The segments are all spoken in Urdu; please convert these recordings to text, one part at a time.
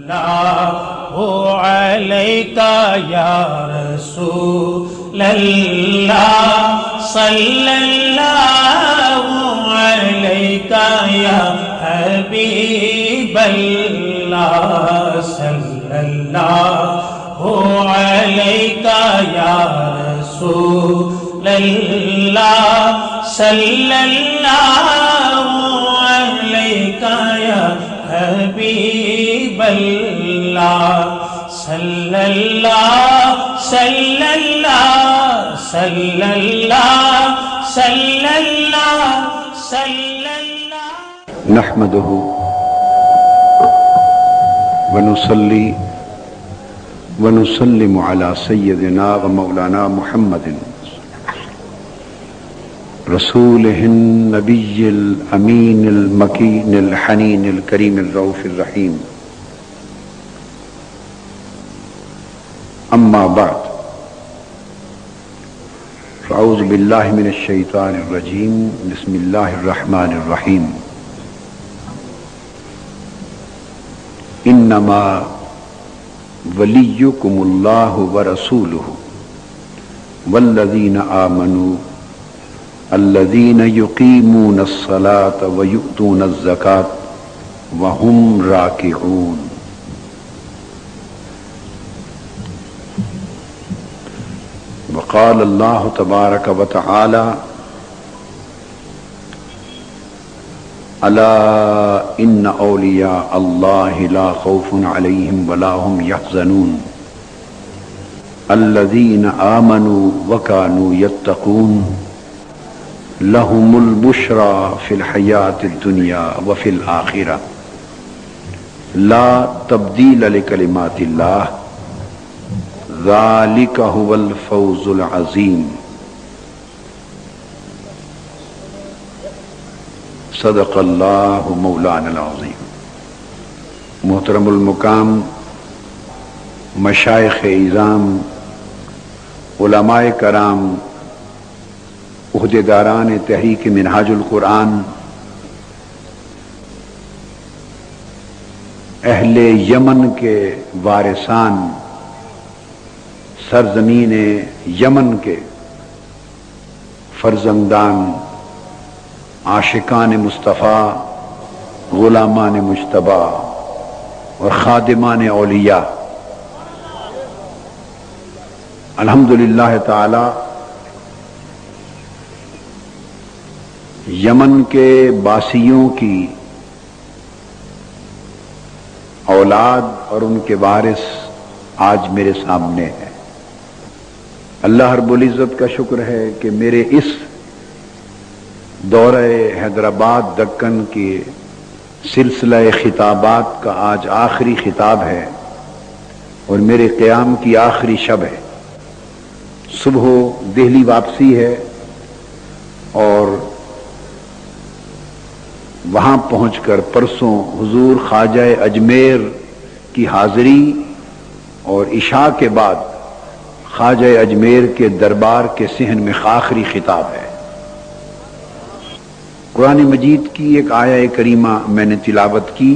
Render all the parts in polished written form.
اللہ علیکہ یا رسول اللہ صلی اللہ علیکہ یا حبیب اللہ صلی اللہ علیکہ یا رسول اللہ صلی اللہ علیکہ یا حبیب اللہ صلی اللہ صلی اللہ صلی اللہ صلی اللہ صلی اللہ نحمده ونصلي ونسلم على سيدنا ومولانا محمد رسوله النبي الأمين المكين الحنين الكريم الرؤوف الرحيم أما بعد فأعوذ بالله من الشيطان الرجيم بسم الله الرحمن الرحيم إنما وليكم الله ورسوله والذين آمنوا الذين يقيمون الصلاة ويؤتون الزكاة وهم راكعون وقال الله تبارك وتعالى ألا إن أولياء الله لا خوف عليهم ولا هم يحزنون الذين آمنوا وكانوا يتقون لهم البشرى في الحياة الدنيا وفي الآخرة لا تبديل لكلمات الله ذلك هو الفوز العظيم صدق اللہ مولانا العظیم۔ محترم المقام مشائخ اعظام، علماء کرام، عہدیداران تحریک منہاج القرآن، اہل یمن کے وارثان، سرزمین یمن کے فرزندان، عاشقان مصطفیٰ، غلامان مجتبیٰ اور خادمان اولیاء، الحمدللہ تعالی یمن کے باسیوں کی اولاد اور ان کے وارث آج میرے سامنے ہے۔ اللہ رب العزت کا شکر ہے کہ میرے اس دورہ حیدرآباد دکن کے سلسلہ خطابات کا آج آخری خطاب ہے اور میرے قیام کی آخری شب ہے۔ صبح دہلی واپسی ہے اور وہاں پہنچ کر پرسوں حضور خواجہ اجمیر کی حاضری اور عشاء کے بعد خواجہ اجمیر کے دربار کے صحن میں آخری خطاب ہے۔ قرآن مجید کی ایک آیہ کریمہ میں نے تلاوت کی۔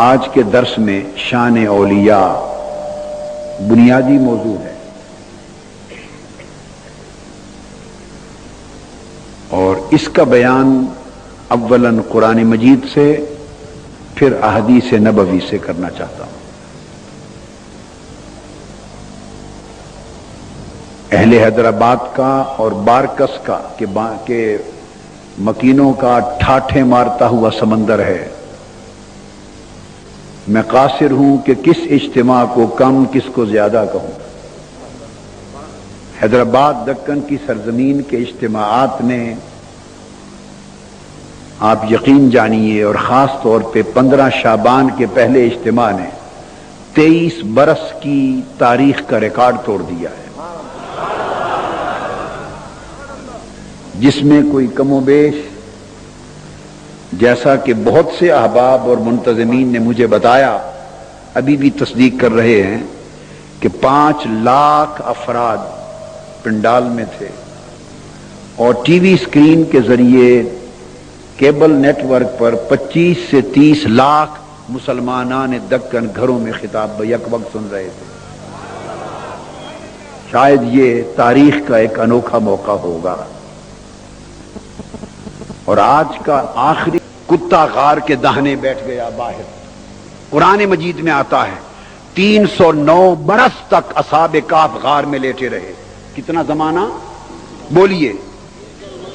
آج کے درس میں شان اولیاء بنیادی موضوع ہے اور اس کا بیان اولاً قرآن مجید سے پھر احادیث نبوی سے کرنا چاہتا ہوں۔ اہل حیدرآباد کا اور بارکس کا کہ مکینوں کا ٹھاٹھے مارتا ہوا سمندر ہے۔ میں قاصر ہوں کہ کس اجتماع کو کم کس کو زیادہ کہوں۔ حیدرآباد دکن کی سرزمین کے اجتماعات نے، آپ یقین جانیے، اور خاص طور پہ 15 شعبان کے پہلے اجتماع نے 23 برس کی تاریخ کا ریکارڈ توڑ دیا ہے، جس میں کوئی کم و بیش، جیسا کہ بہت سے احباب اور منتظمین نے مجھے بتایا، ابھی بھی تصدیق کر رہے ہیں کہ 5 لاکھ افراد پنڈال میں تھے اور ٹی وی اسکرین کے ذریعے کیبل نیٹ ورک پر 25 سے 30 لاکھ مسلمانان دکن گھروں میں خطاب یک وقت سن رہے تھے. شاید یہ تاریخ کا ایک انوکھا موقع ہوگا. اور آج کا آخری کتا غار کے دہنے بیٹھ گیا باہر. قرآن مجید میں آتا ہے 309 برس تک اصحاب کہف غار میں لیٹے رہے. کتنا زمانہ بولیے؟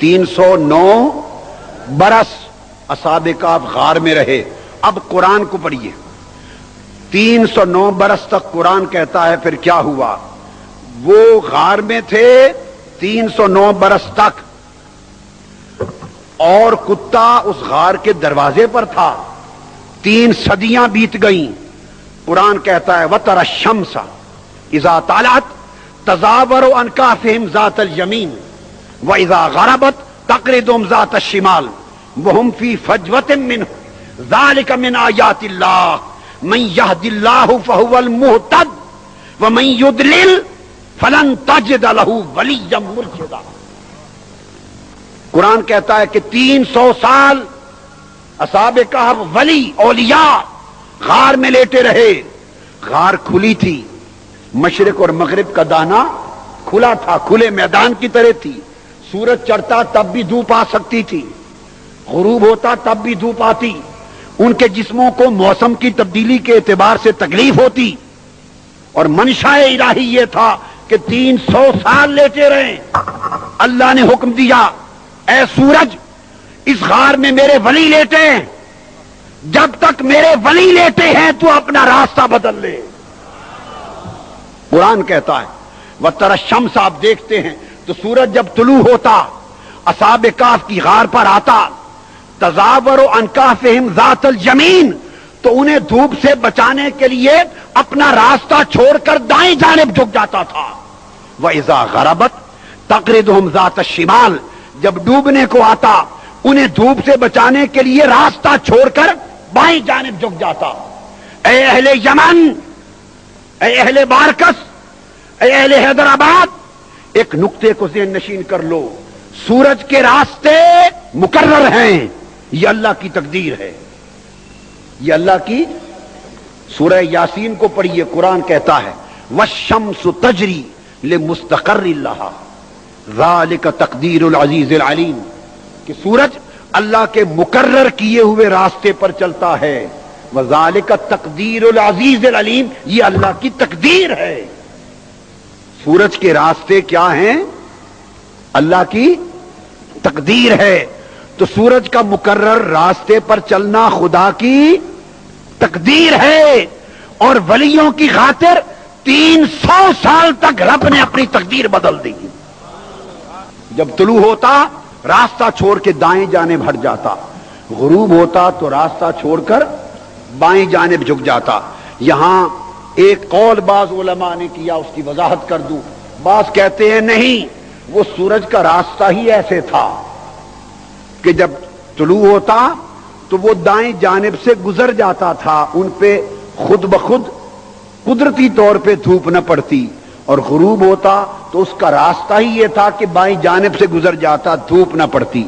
309 برس اصحاب کہف غار میں رہے. اب قرآن کو پڑھیے. 309 برس تک قرآن کہتا ہے پھر کیا ہوا. وہ غار میں تھے 309 برس تک اور کتا اس غار کے دروازے پر تھا. 3 صدیاں بیت گئیں. قرآن کہتا ہے وَتَرَى الشَّمْسَ إِذَا طَلَعَتْ تَزَاوَرُ عَنْ كَهْفِهِمْ ذَاتَ الْيَمِينِ وَإِذَا غَرَبَتْ تَقْرِضُهُمْ ذَاتَ الشِّمَالِ وَهُمْ فِي فَجْوَةٍ مِّنْهُ ذَلِكَ مِنْ آيَاتِ اللَّهِ مَنْ يَهْدِ اللَّهُ فَهُوَ الْمُهْتَدُ وَمَنْ يُضْلِلْ فَلَنْ تَجِدَ لَهُ وَلِيًّا مُرْشِدًا. قرآن کہتا ہے کہ 300 سال اصحاب کہف ولی اولیاء غار میں لیٹے رہے. غار کھلی تھی. مشرق اور مغرب کا دانا کھلا تھا. کھلے میدان کی طرح تھی. سورج چڑھتا تب بھی دھوپ آ سکتی تھی. غروب ہوتا تب بھی دھوپ آتی. ان کے جسموں کو موسم کی تبدیلی کے اعتبار سے تکلیف ہوتی. اور منشاء الہی یہ تھا کہ 300 سال لیٹے رہے. اللہ نے حکم دیا اے سورج اس غار میں میرے ولی لیٹے ہیں. جب تک میرے ولی لیٹے ہیں تو اپنا راستہ بدل لے. قرآن کہتا ہے وَتَرَى الشَّمْسَ. آپ دیکھتے ہیں تو سورج جب طلوع ہوتا اصحاب کہف کی غار پر آتا تَزَاوَرُ عَنْ كَهْفِهِمْ ذَاتَ الْيَمِينِ تو انہیں دھوپ سے بچانے کے لیے اپنا راستہ چھوڑ کر دائیں جانب جھک جاتا تھا. وَإِذَا غَرَبَتْ تَقْرِضُهُمْ ذَاتَ الشِّمَالِ جب ڈوبنے کو آتا انہیں دھوپ سے بچانے کے لیے راستہ چھوڑ کر بائیں جانب جھک جاتا. اے اہل یمن، اے اہل بارکس، اے اہل حیدرآباد، ایک نقطے کو ذہن نشین کر لو. سورج کے راستے مقرر ہیں. یہ اللہ کی تقدیر ہے. یہ اللہ کی. سورہ یاسین کو پڑھیے. قرآن کہتا ہے والشمس تجری لمستقر لها ذالک تقدیر العزیز العلیم کہ سورج اللہ کے مقرر کیے ہوئے راستے پر چلتا ہے. وذالک تقدیر العزیز العلیم یہ اللہ کی تقدیر ہے. سورج کے راستے کیا ہیں؟ اللہ کی تقدیر ہے. تو سورج کا مقرر راستے پر چلنا خدا کی تقدیر ہے. اور ولیوں کی خاطر 300 سال تک رب نے اپنی تقدیر بدل دی. جب طلوع ہوتا راستہ چھوڑ کے دائیں جانب ہٹ جاتا. غروب ہوتا تو راستہ چھوڑ کر بائیں جانب جھک جاتا. یہاں ایک قول بعض علماء نے کیا اس کی وضاحت کر دوں. بعض کہتے ہیں نہیں وہ سورج کا راستہ ہی ایسے تھا کہ جب طلوع ہوتا تو وہ دائیں جانب سے گزر جاتا تھا. ان پہ خود بخود قدرتی طور پہ دھوپ نہ پڑتی. اور غروب ہوتا تو اس کا راستہ ہی یہ تھا کہ بائیں جانب سے گزر جاتا دھوپ نہ پڑتی.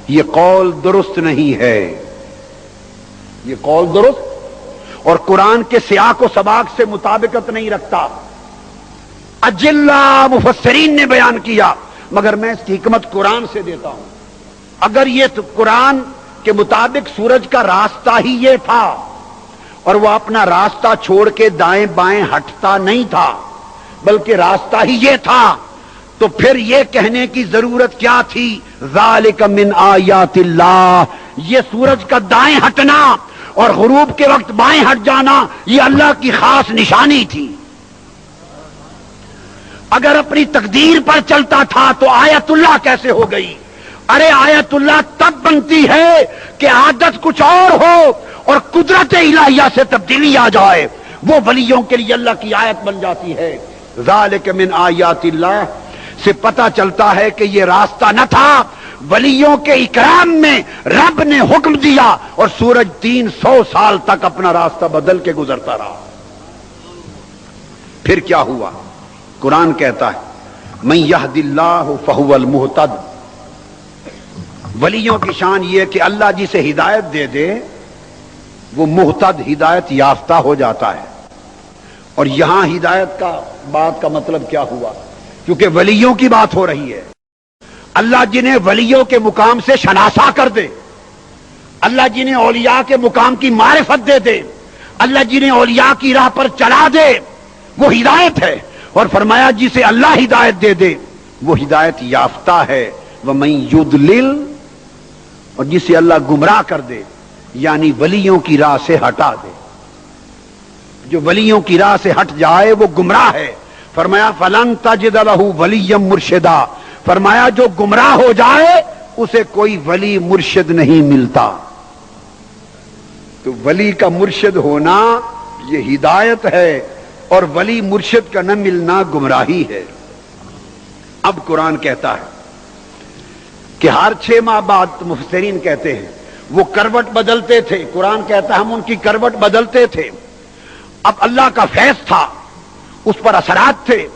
یہ قول درست نہیں ہے. یہ قول درست اور قرآن کے سیاق و سباق سے مطابقت نہیں رکھتا. اجلہ مفسرین نے بیان کیا مگر میں اس کی حکمت قرآن سے دیتا ہوں. اگر یہ تو قرآن کے مطابق سورج کا راستہ ہی یہ تھا اور وہ اپنا راستہ چھوڑ کے دائیں بائیں ہٹتا نہیں تھا بلکہ راستہ ہی یہ تھا تو پھر یہ کہنے کی ضرورت کیا تھی ذالک من آیات اللہ. یہ سورج کا دائیں ہٹنا اور غروب کے وقت بائیں ہٹ جانا یہ اللہ کی خاص نشانی تھی. اگر اپنی تقدیر پر چلتا تھا تو آیت اللہ کیسے ہو گئی؟ ارے آیت اللہ تب بنتی ہے کہ عادت کچھ اور ہو اور قدرت الہیہ سے تبدیلی آ جائے. وہ ولیوں کے لیے اللہ کی آیت بن جاتی ہے. ذالک من آیات اللہ سے پتہ چلتا ہے کہ یہ راستہ نہ تھا. ولیوں کے اکرام میں رب نے حکم دیا اور سورج 300 سال تک اپنا راستہ بدل کے گزرتا رہا. پھر کیا ہوا؟ قرآن کہتا ہے من یہد اللہ فہو المہتد. ولیوں کی شان یہ کہ اللہ جسے ہدایت دے دے وہ محتد ہدایت یافتہ ہو جاتا ہے. اور یہاں ہدایت کا بات کا مطلب کیا ہوا؟ کیونکہ ولیوں کی بات ہو رہی ہے. اللہ جنہیں ولیوں کے مقام سے شناسا کر دے، اللہ جنہیں اولیاء کے مقام کی معرفت دے دے، اللہ جنہیں اولیاء کی راہ پر چلا دے، وہ ہدایت ہے. اور فرمایا جسے اللہ ہدایت دے دے وہ ہدایت یافتہ ہے. وَمَن يُضْلِلْ، اور جسے اللہ گمراہ کر دے یعنی ولیوں کی راہ سے ہٹا دے، جو ولیوں کی راہ سے ہٹ جائے وہ گمراہ ہے. فرمایا فَلَن تَجِدَ لَهُ وَلِيًّا مُرْشِدًا، فرمایا جو گمراہ ہو جائے اسے کوئی ولی مرشد نہیں ملتا. تو ولی کا مرشد ہونا یہ ہدایت ہے، اور ولی مرشد کا نہ ملنا گمراہی ہے. اب قرآن کہتا ہے کہ ہر 6 ماہ بعد، مفسرین کہتے ہیں وہ کروٹ بدلتے تھے. قرآن کہتا ہے ہم ان کی کروٹ بدلتے تھے. اب اللہ کا فیض تھا، اس پر اثرات تھے.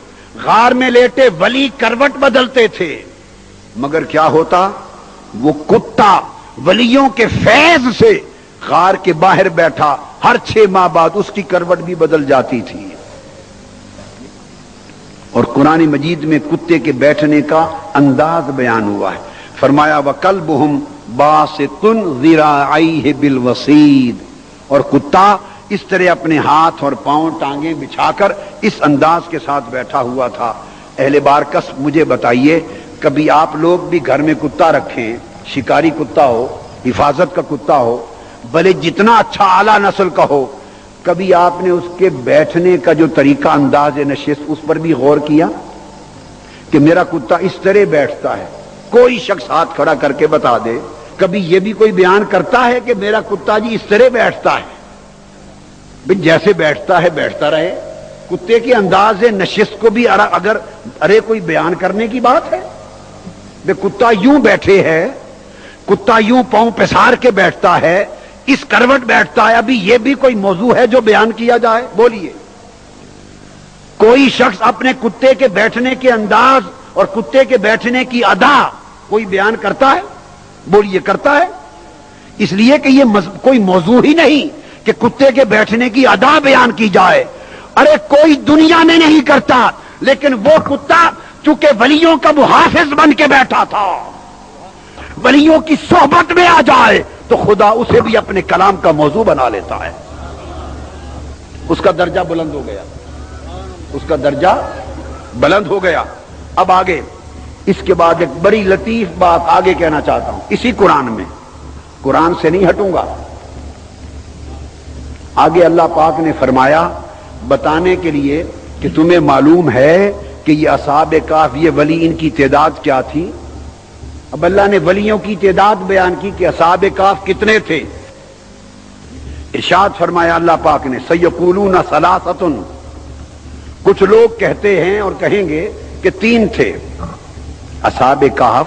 غار میں لیٹے ولی کروٹ بدلتے تھے، مگر کیا ہوتا؟ وہ کتا ولیوں کے فیض سے غار کے باہر بیٹھا، ہر 6 ماہ بعد اس کی کروٹ بھی بدل جاتی تھی. اور قرآن مجید میں کتے کے بیٹھنے کا انداز بیان ہوا ہے. فرمایا وَكَلْبُهُمْ بَاسِطٌ ذِرَاعَيْهِ بِالْوَصِيدِ، اور کتا اس طرح اپنے ہاتھ اور پاؤں ٹانگیں بچھا کر اس انداز کے ساتھ بیٹھا ہوا تھا. اہل بارکس مجھے بتائیے، کبھی آپ لوگ بھی گھر میں کتا رکھیں، شکاری کتا ہو، حفاظت کا کتا ہو، بھلے جتنا اچھا اعلیٰ نسل کا ہو، کبھی آپ نے اس کے بیٹھنے کا جو طریقہ انداز نشست اس پر بھی غور کیا کہ میرا کتا اس طرح بیٹھتا ہے؟ کوئی شخص ہاتھ کھڑا کر کے بتا دے. کبھی یہ بھی کوئی بیان کرتا ہے کہ میرا کتا جی اس طرح بیٹھتا ہے؟ بھئی جیسے بیٹھتا ہے بیٹھتا رہے. کتے کے انداز نشست کو بھی اگر کوئی بیان کرنے کی بات ہے؟ بھئی کتا یوں بیٹھے ہے، کتا یوں پاؤں پسار کے بیٹھتا ہے، اس کروٹ بیٹھتا ہے، ابھی یہ بھی کوئی موضوع ہے جو بیان کیا جائے؟ بولیے. کوئی شخص اپنے کتے کے بیٹھنے کے انداز اور کتے کے بیٹھنے کی ادا کوئی بیان کرتا ہے؟ بولیے کرتا ہے؟ اس لیے کہ یہ کوئی موضوع ہی نہیں کہ کتے کے بیٹھنے کی ادا بیان کی جائے. ارے کوئی دنیا میں نہیں کرتا، لیکن وہ کتا چونکہ ولیوں کا محافظ بن کے بیٹھا تھا، ولیوں کی صحبت میں آ جائے تو خدا اسے بھی اپنے کلام کا موضوع بنا لیتا ہے. اس کا درجہ بلند ہو گیا، اس کا درجہ بلند ہو گیا. اب آگے اس کے بعد ایک بڑی لطیف بات آگے کہنا چاہتا ہوں، اسی قرآن میں، قرآن سے نہیں ہٹوں گا. آگے اللہ پاک نے فرمایا بتانے کے لیے کہ تمہیں معلوم ہے کہ یہ اصحاب کہف، یہ ولی، ان کی تعداد کیا تھی. اب اللہ نے ولیوں کی تعداد بیان کی کہ اصحاب کہف کتنے تھے. ارشاد فرمایا اللہ پاک نے سیقولون ثلاثۃ، کچھ لوگ کہتے ہیں اور کہیں گے کہ 3 تھے. اصحاب کہف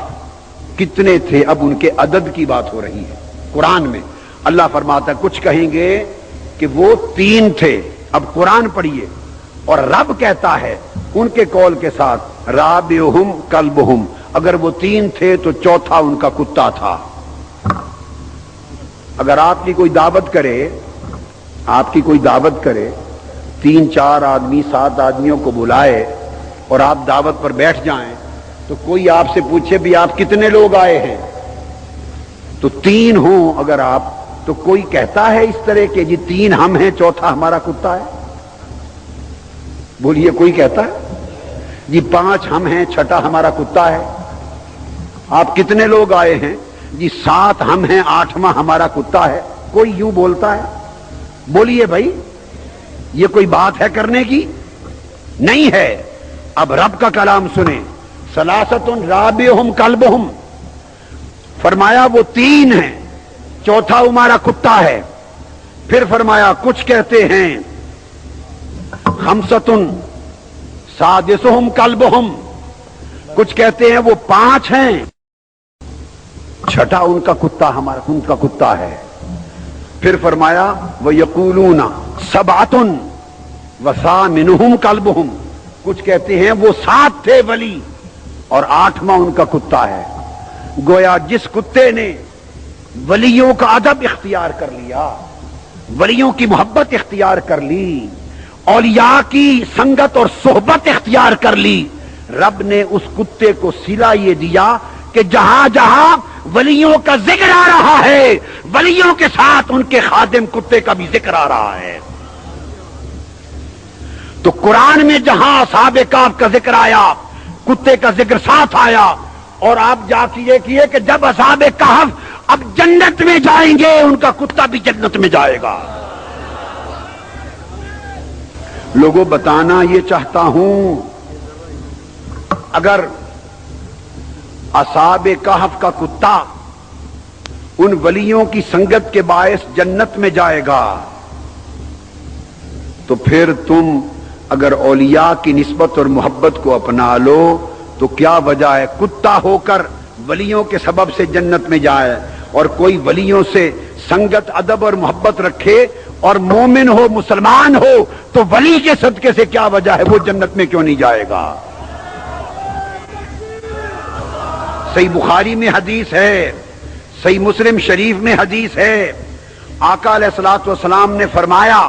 کتنے تھے؟ اب ان کے عدد کی بات ہو رہی ہے قرآن میں. اللہ فرماتا ہے کچھ کہیں گے کہ وہ 3 تھے. اب قرآن پڑھیے، اور رب کہتا ہے ان کے قول کے ساتھ رابعہم کلبہم، اگر وہ 3 تھے تو چوتھا ان کا کتا تھا. اگر آپ کی کوئی دعوت کرے، آپ کی کوئی دعوت کرے، 3 4 آدمی 7 آدمیوں کو بلائے اور آپ دعوت پر بیٹھ جائیں تو کوئی آپ سے پوچھے بھی آپ کتنے لوگ آئے ہیں، تو 3 ہوں اگر آپ، تو کوئی کہتا ہے اس طرح کہ جی 3 ہم ہیں چوتھا ہمارا کتا ہے؟ بولیے کوئی کہتا ہے جی 5 ہم ہیں چھٹا ہمارا کتا ہے؟ آپ کتنے لوگ آئے ہیں؟ جی 7 ہم ہیں 8واں ہمارا کتا ہے. کوئی یوں بولتا ہے؟ بولیے بھائی یہ کوئی بات ہے کرنے کی؟ نہیں ہے. اب رب کا کلام سنیں، ثلاثۃ رابعہم کلبہم، فرمایا وہ 3 ہیں، چوتھا ہمارا کتا ہے. پھر فرمایا کچھ کہتے ہیں خمسۃ سادسہم کلبہم، کچھ کہتے ہیں وہ 5 ہیں، چھٹا ان کا کتا ان کا کتا ہے. پھر فرمایا وَيَقُولُونَ سَبْعَةٌ وَثَامِنُهُمْ كَلْبُهُمْ، کچھ کہتے ہیں وہ 7 تھے ولی اور 8واں ان کا کتا ہے. گویا جس کتے نے ولیوں کا ادب اختیار کر لیا، ولیوں کی محبت اختیار کر لی، اولیاء کی سنگت اور صحبت اختیار کر لی، رب نے اس کتے کو صلہ یہ دیا کہ جہاں جہاں ولیوں کا ذکر آ رہا ہے ولیوں کے ساتھ ان کے خادم کتے کا بھی ذکر آ رہا ہے۔ تو قرآن میں جہاں اصحاب کہف کا ذکر آیا کتے کا ذکر ساتھ آیا، اور آپ جا کے یہ کیے کہ جب اصحاب کہف اب جنت میں جائیں گے ان کا کتا بھی جنت میں جائے گا۔ لوگوں بتانا یہ چاہتا ہوں، اگر اصحاب کہف کا کتا ان ولیوں کی سنگت کے باعث جنت میں جائے گا تو پھر تم اگر اولیاء کی نسبت اور محبت کو اپنا لو تو کیا وجہ ہے کتا ہو کر ولیوں کے سبب سے جنت میں جائے، اور کوئی ولیوں سے سنگت ادب اور محبت رکھے اور مومن ہو مسلمان ہو تو ولی کے صدقے سے کیا وجہ ہے وہ جنت میں کیوں نہیں جائے گا؟ صحیح بخاری میں حدیث ہے، صحیح مسلم شریف میں حدیث ہے، آقا علیہ الصلوۃ والسلام نے فرمایا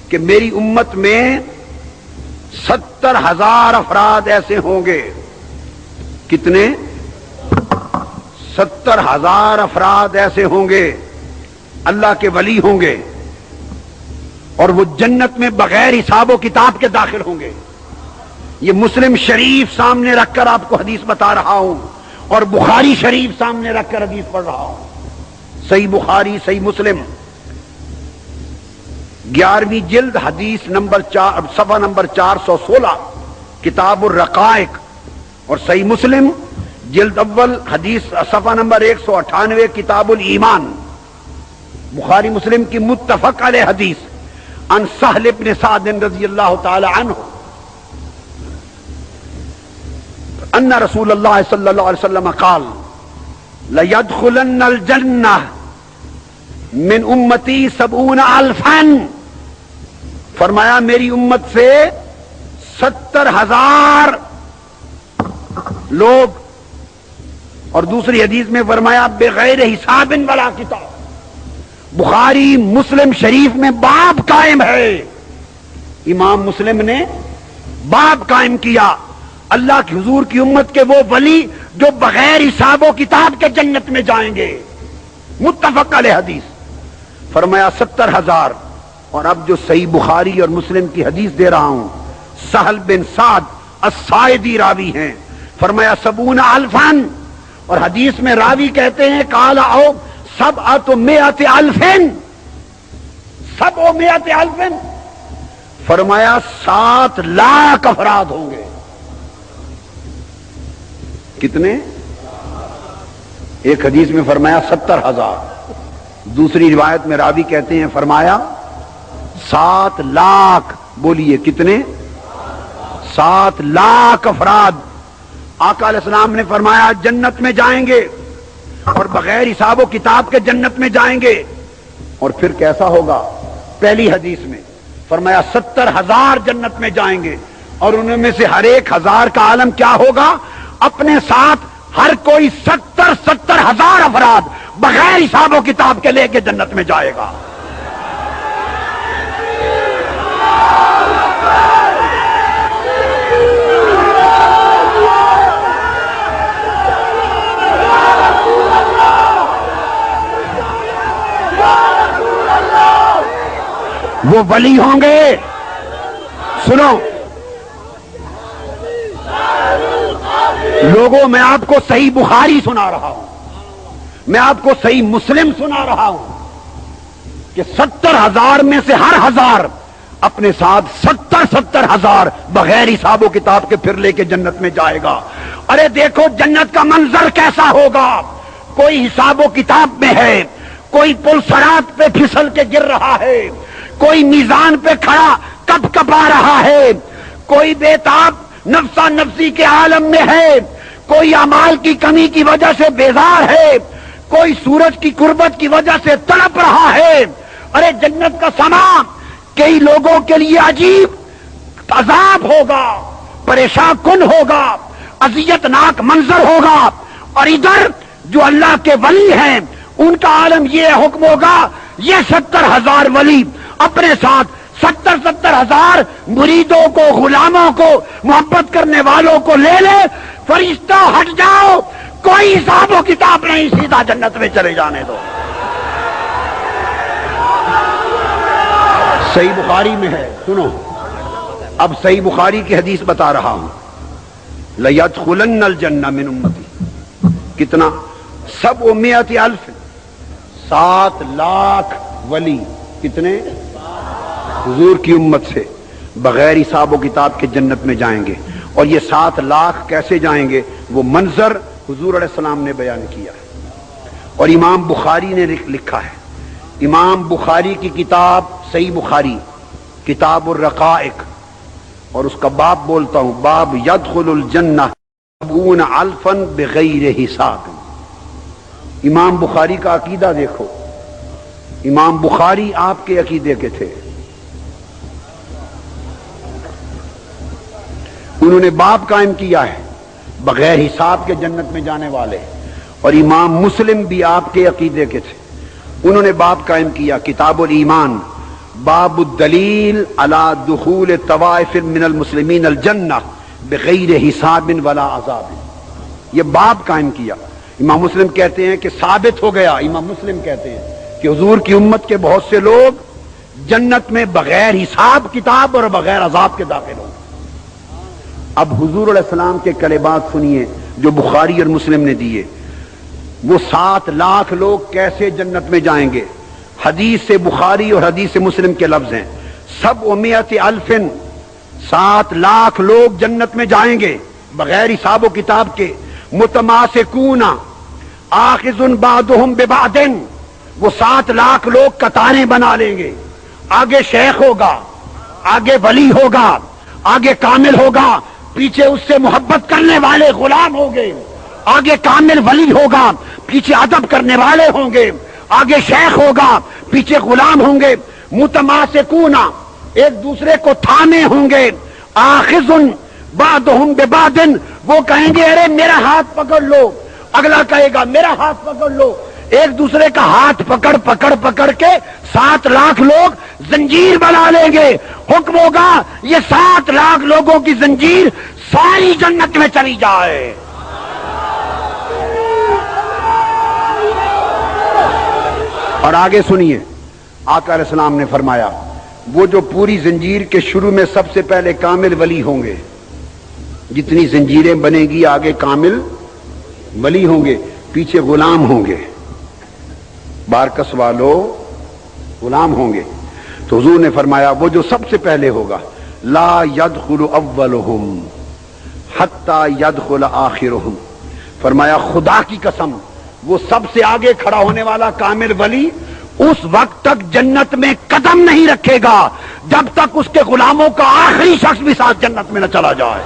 کہ میری امت میں 70,000 افراد ایسے ہوں گے۔ کتنے؟ 70,000 افراد ایسے ہوں گے، اللہ کے ولی ہوں گے، اور وہ جنت میں بغیر حساب و کتاب کے داخل ہوں گے۔ یہ مسلم شریف سامنے رکھ کر آپ کو حدیث بتا رہا ہوں، اور بخاری شریف سامنے رکھ کر حدیث پڑھ رہا ہوں۔ صحیح بخاری صحیح مسلم 11ویں جلد حدیث نمبر 4 صفحہ نمبر 416 کتاب الرقائق، اور صحیح مسلم جلد اول حدیث صفحہ نمبر 198 کتاب الایمان، بخاری مسلم کی متفق علیہ حدیث عن سہل بن سعد رضی اللہ تعالی عنہ ان رسول اللہ صلی اللہ علیہ وسلم قال لَيَدْخُلَنَّ الْجَنَّةِ من امتی 70,000، فرمایا میری امت سے 70,000 لوگ، اور دوسری حدیث میں فرمایا بغیر حساب ولا کتاب۔ بخاری مسلم شریف میں باب قائم ہے، امام مسلم نے باب قائم کیا اللہ کی حضور کی امت کے وہ ولی جو بغیر حساب و کتاب کے جنت میں جائیں گے، متفق علیہ حدیث۔ فرمایا 70,000، اور اب جو صحیح بخاری اور مسلم کی حدیث دے رہا ہوں، سہل بن سعد الساعدی راوی ہیں، فرمایا 70,000، اور حدیث میں راوی کہتے ہیں قال او 700,000، 700,000، فرمایا 7 لاکھ افراد ہوں گے۔ کتنے؟ ایک حدیث میں فرمایا 70,000، دوسری روایت میں راوی کہتے ہیں فرمایا 7 لاکھ۔ بولیے کتنے؟ 7 لاکھ افراد آقا علیہ السلام نے فرمایا جنت میں جائیں گے، اور بغیر حساب و کتاب کے جنت میں جائیں گے۔ اور پھر کیسا ہوگا؟ پہلی حدیث میں فرمایا 70,000 جنت میں جائیں گے، اور ان میں سے ہر ایک 1000 کا عالم کیا ہوگا؟ اپنے ساتھ ہر کوئی 70,000 افراد بغیر حساب و کتاب کے لے کے جنت میں جائے گا۔ وہ ولی ہوں گے، سنو لوگوں، میں آپ کو صحیح بخاری سنا رہا ہوں، میں آپ کو صحیح مسلم سنا رہا ہوں کہ 70,000 میں سے ہر 1000 اپنے ساتھ 70,000 بغیر حساب و کتاب کے پھر لے کے جنت میں جائے گا۔ ارے دیکھو جنت کا منظر کیسا ہوگا، کوئی حساب و کتاب میں ہے، کوئی پل صراط پہ پھسل کے گر رہا ہے، کوئی میزان پہ کھڑا کپ کپا رہا ہے، کوئی بےتاب نفسا نفسی کے عالم میں ہے، کوئی اعمال کی کمی کی وجہ سے بیزار ہے، کوئی سورج کی قربت کی وجہ سے تڑپ رہا ہے۔ ارے جنت کا سما کئی لوگوں کے لیے عجیب عذاب ہوگا، پریشان کن ہوگا، اذیت ناک منظر ہوگا، اور ادھر جو اللہ کے ولی ہیں ان کا عالم یہ حکم ہوگا یہ 70,000 ولی اپنے ساتھ 70,000 مریدوں کو، غلاموں کو، محبت کرنے والوں کو لے لے، فرشتوں ہٹ جاؤ، کوئی حساب و کتاب نہیں، سیدھا جنت میں چلے جانے دو۔ صحیح بخاری میں ہے، سنو اب صحیح بخاری کی حدیث بتا رہا ہوں۔ لَيَدْخُلَنَّ الْجَنَّةَ مِنْ أُمَّتِي، کتنا؟ 700,000، 7 لاکھ ولی، کتنے؟ حضور کی امت سے بغیر حساب و کتاب کے جنت میں جائیں گے۔ اور یہ 7 لاکھ کیسے جائیں گے؟ وہ منظر حضور علیہ السلام نے بیان کیا ہے اور امام بخاری نے لکھا ہے۔ امام بخاری کی کتاب صحیح بخاری، کتاب الرقائق، اور اس کا باب بولتا ہوں، باب یدخل الجنہ 70,000 بغیر حساب۔ امام بخاری کا عقیدہ دیکھو، امام بخاری آپ کے عقیدے کے تھے، انہوں نے باب قائم کیا ہے بغیر حساب کے جنت میں جانے والے، اور امام مسلم بھی آپ کے عقیدے کے تھے، انہوں نے باب قائم کیا کتاب الایمان، باب الدلیل علی دخول طوائف من المسلمین الجنہ بغیر حساب ولا عذاب، یہ باب قائم کیا۔ امام مسلم کہتے ہیں کہ ثابت ہو گیا، امام مسلم کہتے ہیں کہ حضور کی امت کے بہت سے لوگ جنت میں بغیر حساب کتاب اور بغیر عذاب کے داخل ہوں۔ اب حضور علیہ السلام کے کلمات سنیے جو بخاری اور مسلم نے دیے، وہ 7 لاکھ لوگ کیسے جنت میں جائیں گے؟ حدیث سے بخاری اور حدیث سے مسلم کے لفظ ہیں، 700,000، 7 لاکھ لوگ جنت میں جائیں گے بغیر حساب و کتاب کے، متماسکون آخذ بعضهم ببعض، وہ 7 لاکھ لوگ قطاریں بنا لیں گے، آگے شیخ ہوگا، آگے ولی ہوگا، آگے کامل ہوگا، پیچھے اس سے محبت کرنے والے غلام ہوں گے، آگے کامل ولی ہوگا، پیچھے ادب کرنے والے ہوں گے، آگے شیخ ہوگا، پیچھے غلام ہوں گے، متماسکون ایک دوسرے کو تھامے ہوں گے، آخذ بعضهم ببعض، وہ کہیں گے ارے میرا ہاتھ پکڑ لو، اگلا کہے گا میرا ہاتھ پکڑ لو، ایک دوسرے کا ہاتھ پکڑ کے 7 لاکھ لوگ زنجیر بنا لیں گے، حکم ہوگا یہ 7 لاکھ لوگوں کی زنجیر ساری جنت میں چلی جائے۔ اور آگے سنیے، آقا علیہ السلام نے فرمایا وہ جو پوری زنجیر کے شروع میں سب سے پہلے کامل ولی ہوں گے، جتنی زنجیریں بنے گی آگے کامل ولی ہوں گے، پیچھے غلام ہوں گے، بارکس والو غلام ہوں گے۔ تو حضور نے فرمایا وہ جو سب سے پہلے ہوگا، لا يدخل اولهم حتی يدخل آخرهم، فرمایا خدا کی قسم وہ سب سے آگے کھڑا ہونے والا کامل ولی اس وقت تک جنت میں قدم نہیں رکھے گا جب تک اس کے غلاموں کا آخری شخص بھی ساتھ جنت میں نہ چلا جائے۔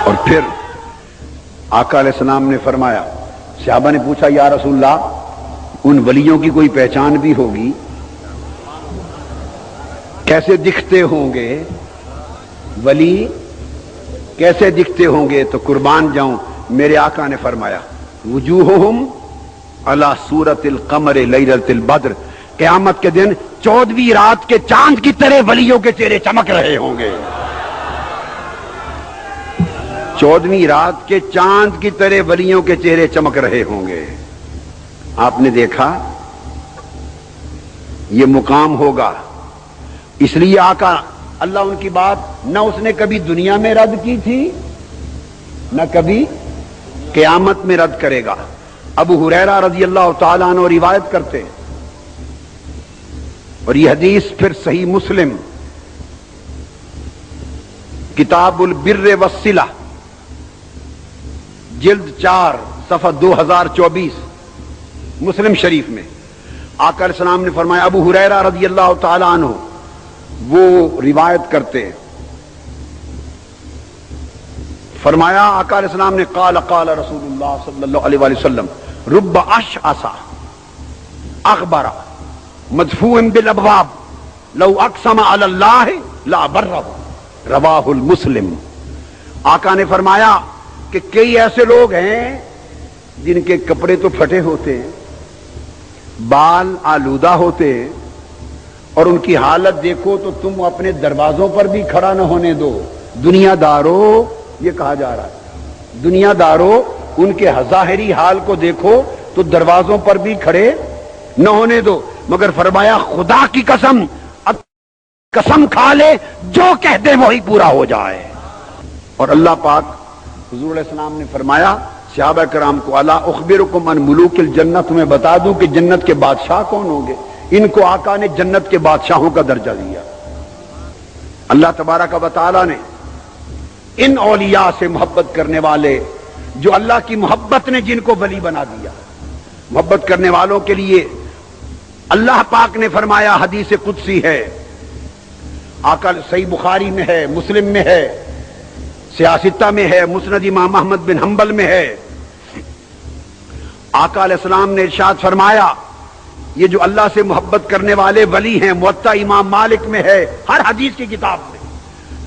اور پھر آقا علیہ السلام نے فرمایا، صحابہ نے پوچھا یا رسول اللہ ان ولیوں کی کوئی پہچان بھی ہوگی، کیسے دکھتے ہوں گے ولی، کیسے دکھتے ہوں گے؟ تو قربان جاؤں میرے آقا نے فرمایا وجوہہم علی صورت القمر لیلۃ البدر، قیامت کے دن 14ویں رات کے چاند کی طرح ولیوں کے چہرے چمک رہے ہوں گے، 14ویں رات کے چاند کی طرح ولیوں کے چہرے چمک رہے ہوں گے۔ آپ نے دیکھا یہ مقام ہوگا، اس لیے آقا اللہ ان کی بات نہ اس نے کبھی دنیا میں رد کی تھی نہ کبھی قیامت میں رد کرے گا۔ ابو ہریرہ رضی اللہ تعالیٰ عنہ روایت کرتے ہیں، اور یہ حدیث پھر صحیح مسلم کتاب البر والصلہ جلد 4 صفحہ 2024 مسلم شریف میں آقا علیہ السلام نے فرمایا، ابو ہریرہ رضی اللہ تعالیٰ عنہ وہ روایت کرتے ہیں، فرمایا آقا علیہ السلام نے قال قال رسول اللہ صلی اللہ علیہ وآلہ وسلم رب اشعث اغبر مدفوع بالابواب لو اقسم علی اللہ لا برہ، رواہ المسلم۔ آقا نے فرمایا کہ کئی ایسے لوگ ہیں جن کے کپڑے تو پھٹے ہوتے ہیں، بال آلودہ ہوتے ہیں، اور ان کی حالت دیکھو تو تم اپنے دروازوں پر بھی کھڑا نہ ہونے دو۔ دنیا دارو، یہ کہا جا رہا ہے، دنیا دارو ان کے ظاہری حال کو دیکھو تو دروازوں پر بھی کھڑے نہ ہونے دو، مگر فرمایا خدا کی قسم، اب قسم کھا لے جو کہہ دے وہی پورا ہو جائے۔ اور اللہ پاک حضور علیہ السلام نے فرمایا صحابہ کرام کو، الا اخبرکم عن ملوک الجنہ، تمہیں بتا دوں کہ جنت کے بادشاہ کون ہوں گے۔ ان کو آقا نے جنت کے بادشاہوں کا درجہ دیا۔ اللہ تبارک و تعالی نے ان اولیاء سے محبت کرنے والے، جو اللہ کی محبت نے جن کو ولی بنا دیا، محبت کرنے والوں کے لیے اللہ پاک نے فرمایا، حدیث قدسی ہے، آقا صحیح بخاری میں ہے، مسلم میں ہے، سیاستہ میں ہے، مسند امام احمد بن حنبل میں ہے، آقا علیہ السلام نے ارشاد فرمایا، یہ جو اللہ سے محبت کرنے والے ولی ہیں، موطا امام مالک میں ہے، ہر حدیث کی کتاب میں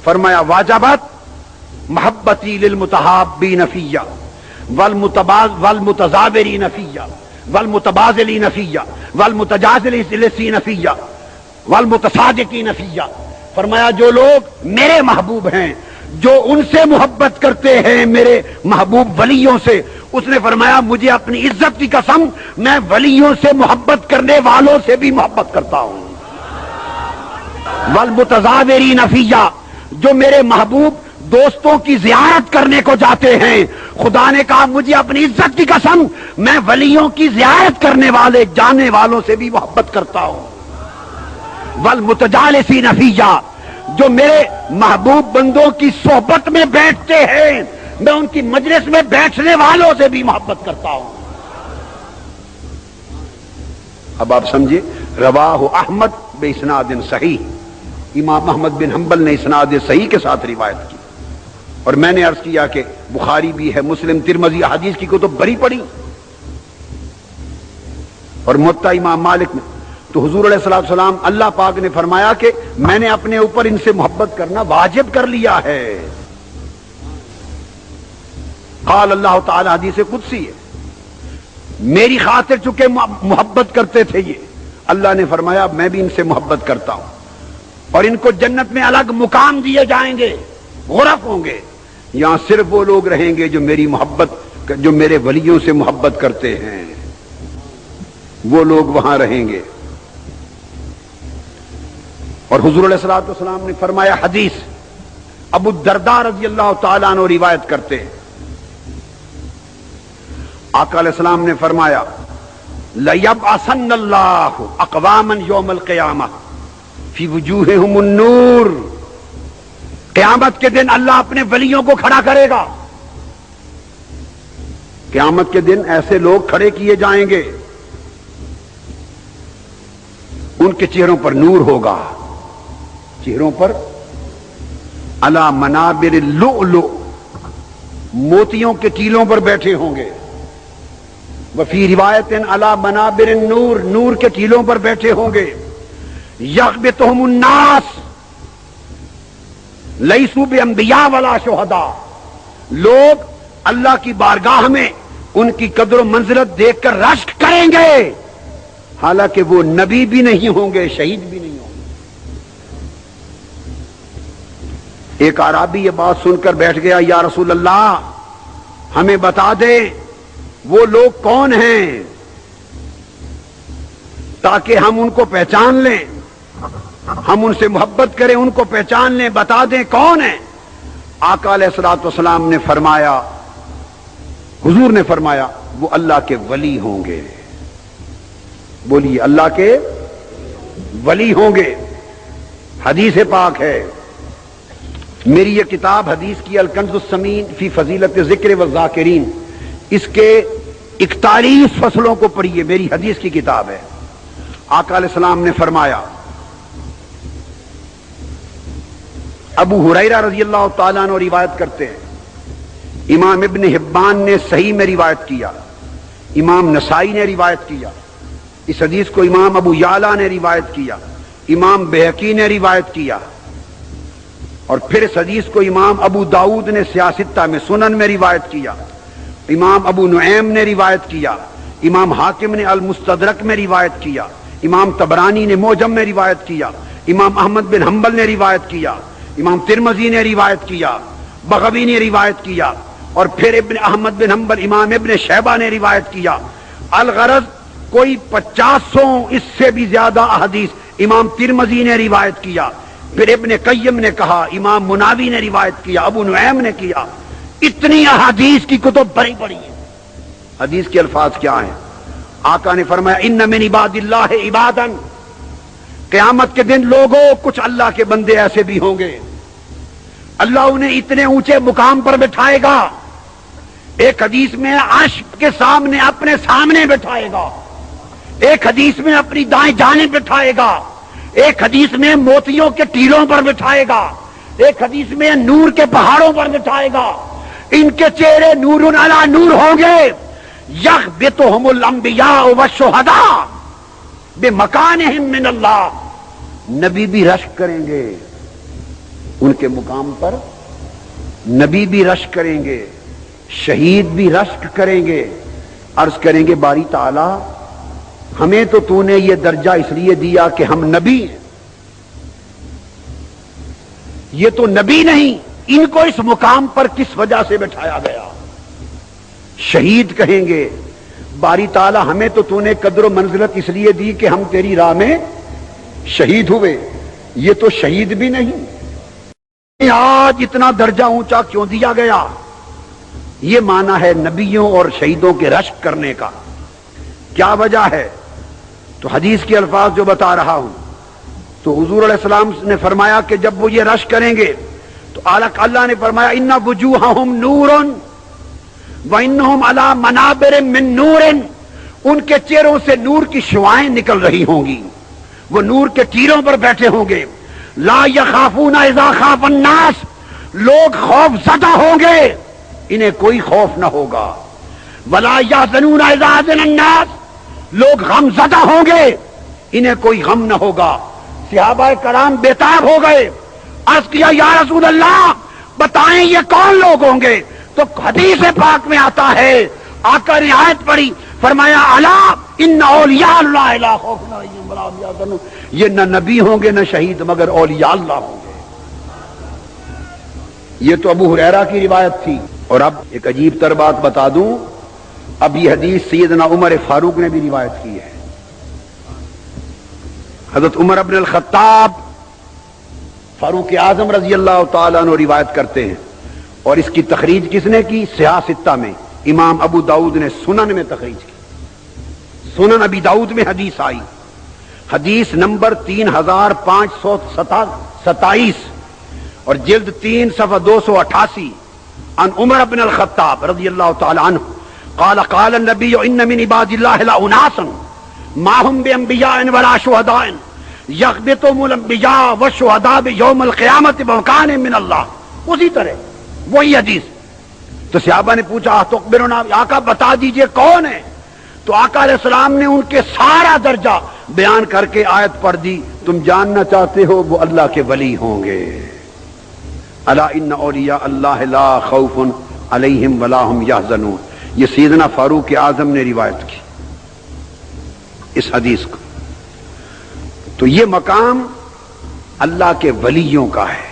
فرمایا، واجبت محبتی للمتحابین فیہ والمتزاورین فیہ والمتبازلین فیہ والمتجازلین فیہ والمتصادقین فیہ، فرمایا جو لوگ میرے محبوب ہیں، جو ان سے محبت کرتے ہیں میرے محبوب ولیوں سے، اس نے فرمایا مجھے اپنی عزت کی قسم میں ولیوں سے محبت کرنے والوں سے بھی محبت کرتا ہوں۔ والمتزاورین فیہ، جو میرے محبوب دوستوں کی زیارت کرنے کو جاتے ہیں، خدا نے کہا مجھے اپنی عزت کی قسم میں ولیوں کی زیارت کرنے والے جانے والوں سے بھی محبت کرتا ہوں۔ والمتجالسین فیہ، جو میرے محبوب بندوں کی صحبت میں بیٹھتے ہیں، میں ان کی مجلس میں بیٹھنے والوں سے بھی محبت کرتا ہوں۔ اب آپ سمجھے، رواہ احمد باسناد صحیح، امام احمد بن حنبل نے اسناد صحیح کے ساتھ روایت کی، اور میں نے عرض کیا کہ بخاری بھی ہے، مسلم، ترمذی، حدیث کی کتب بڑی پڑھی، اور موطا امام مالک میں۔ تو حضور علیہ السلام، اللہ پاک نے فرمایا کہ میں نے اپنے اوپر ان سے محبت کرنا واجب کر لیا ہے۔ قال اللہ تعالی، حدیث قدسی ہے، میری خاطر چونکہ محبت کرتے تھے یہ، اللہ نے فرمایا میں بھی ان سے محبت کرتا ہوں، اور ان کو جنت میں الگ مقام دیے جائیں گے، غرف ہوں گے، یہاں صرف وہ لوگ رہیں گے جو میری محبت، جو میرے ولیوں سے محبت کرتے ہیں، وہ لوگ وہاں رہیں گے۔ اور حضور علیہ السلام نے فرمایا، حدیث ابو الدرداء رضی اللہ تعالیٰ عنہ روایت کرتے ہیں، آقا علیہ السلام نے فرمایا، لَيَبْعَثَنَّ اللَّهُ أَقْوَامًا يَوْمَ الْقِيَامَةِ فِي وُجُوهِهِمُ النُّورُ، قیامت کے دن اللہ اپنے ولیوں کو کھڑا کرے گا، قیامت کے دن ایسے لوگ کھڑے کیے جائیں گے، ان کے چہروں پر نور ہوگا، چہروں پر علی منابر اللؤلؤ، موتیوں کے ٹیلوں پر بیٹھے ہوں گے، وفی روایت علی منابر النور، نور کے ٹیلوں پر بیٹھے ہوں گے، یغبطہم الناس لیسوا بانبیاء ولا شہداء، لوگ اللہ کی بارگاہ میں ان کی قدر و منزلت دیکھ کر رشک کریں گے، حالانکہ وہ نبی بھی نہیں ہوں گے، شہید بھی نہیں ہوں گے۔ ایک اعرابی یہ بات سن کر بیٹھ گیا، یا رسول اللہ ہمیں بتا دیں وہ لوگ کون ہیں تاکہ ہم ان کو پہچان لیں، ہم ان سے محبت کریں، ان کو پہچان لیں، بتا دیں کون ہیں۔ آقا علیہ الصلوۃ والسلام نے فرمایا، حضور نے فرمایا، وہ اللہ کے ولی ہوں گے، بولیے اللہ کے ولی ہوں گے، حدیث پاک ہے۔ میری یہ کتاب حدیث کی الکنز الثمین فی فضیلت ذکر والذاکرین، اس کے 41 فصلوں کو پڑھیے، میری حدیث کی کتاب ہے۔ آقا علیہ السلام نے فرمایا، ابو ہریرہ رضی اللہ تعالیٰ عنہ روایت کرتے ہیں، امام ابن حبان نے صحیح میں روایت کیا، امام نسائی نے روایت کیا، اس حدیث کو امام ابو یعلا نے روایت کیا، امام بہقی نے روایت کیا، اور پھر اس حدیث کو امام ابو داؤد نے سیاستہ میں، سنن میں روایت کیا، امام ابو نعیم نے روایت کیا، امام حاکم نے المستدرک میں روایت کیا، امام طبرانی نے معجم میں روایت کیا، امام احمد بن حنبل نے روایت کیا، امام ترمذی نے روایت کیا، بغوی نے روایت کیا، اور پھر ابن احمد بن حنبل امام ابن شیبہ نے روایت کیا۔ الغرض کوئی 500 اس سے بھی زیادہ احادیث امام ترمذی نے روایت کیا، پھر ابن قیم نے کہا، امام مناوی نے روایت کیا، ابو نعیم نے کیا۔ اتنی احادیث کی کتب بڑی بڑی ہیں۔ حدیث کے الفاظ کیا ہیں؟ آقا نے فرمایا ان من عباد اللہ عبادا، قیامت کے دن لوگوں کچھ اللہ کے بندے ایسے بھی ہوں گے اللہ انہیں اتنے اونچے مقام پر بٹھائے گا، ایک حدیث میں عرش کے سامنے اپنے سامنے بٹھائے گا، ایک حدیث میں اپنی دائیں جانب بٹھائے گا، ایک حدیث میں موتیوں کے ٹیلوں پر بٹھائے گا، ایک حدیث میں نور کے پہاڑوں پر بٹھائے گا، ان کے چہرے نور علی نور ہوں گے، یغبطہم الانبیاء والشہداء بمکانہم من اللہ، نبی بھی رشک کریں گے ان کے مقام پر، نبی بھی رشک کریں گے، شہید بھی رشک کریں گے، عرض کریں گے باری تعالی ہمیں تو نے یہ درجہ اس لیے دیا کہ ہم نبی ہیں، یہ تو نبی نہیں، ان کو اس مقام پر کس وجہ سے بٹھایا گیا؟ شہید کہیں گے باری تعالی ہمیں تو نے قدر و منزلت اس لیے دی کہ ہم تیری راہ میں شہید ہوئے، یہ تو شہید بھی نہیں، آج اتنا درجہ اونچا کیوں دیا گیا؟ یہ معنی ہے نبیوں اور شہیدوں کے رشک کرنے کا۔ کیا وجہ ہے؟ تو حدیث کے الفاظ جو بتا رہا ہوں، تو حضور علیہ السلام نے فرمایا کہ جب وہ یہ رشک کریں گے تو اللہ نے فرمایا ان وجوہہم نور وانہم علی منابر من نور، ان کے چہروں سے نور کی شعاعیں نکل رہی ہوں گی، وہ نور کے تیروں پر بیٹھے ہوں گے، لا یخافون اذا خاف الناس، لوگ خوف زدہ ہوں گے انہیں کوئی خوف نہ ہوگا، ولا یحزنون اذا حزن الناس، لوگ غم زدہ ہوں گے انہیں کوئی غم نہ ہوگا۔ صحابہ کرام بےتاب ہو گئے، عرض کیا یا رسول اللہ بتائیں یہ کون لوگ ہوں گے؟ تو حدیث پاک میں آتا ہے، آقا نے آیت پڑھی، فرمایا الا ان اولیاء اللہ لا خوف علیہم ولا هم يحزنون، یہ نہ نبی ہوں گے نہ شہید مگر اولیاء اللہ ہوں گے۔ یہ تو ابو ہریرہ کی روایت تھی، اور اب ایک عجیب تر بات بتا دوں، اب یہ حدیث سیدنا عمر فاروق نے بھی روایت کی ہے۔ حضرت عمر ابن الخطاب فاروق اعظم رضی اللہ تعالیٰ عنہ روایت کرتے ہیں، اور اس کی تخریج کس نے کی؟ صحاح ستہ میں امام ابو داؤد نے سنن میں تخریج کی، سنن ابی داؤد میں حدیث آئی، حدیث نمبر 3527 اور جلد 3 صفحہ 288، عن عمر بن الخطاب رضی اللہ تعالی عنہ قال قال النبی ان من عباد اللہ لاناسا ما هم بانبیاء ولا شهداء یغبطهم الانبیاء والشهداء بیوم القیامت بمکان من اللہ، اسی طرح وہی حدیث۔ تو صحابہ نے پوچھا تو اخبرنا، آقا بتا دیجئے کون ہے؟ تو آقا علیہ السلام نے ان کے سارا درجہ بیان کر کے آیت پڑھ دی، تم جاننا چاہتے ہو وہ اللہ کے ولی ہوں گے، الا ان اولیاء اللہ لا خوف علیہم ولا هم یحزنون۔ یہ سیدنا فاروق اعظم نے روایت کی اس حدیث کو۔ تو یہ مقام اللہ کے ولیوں کا ہے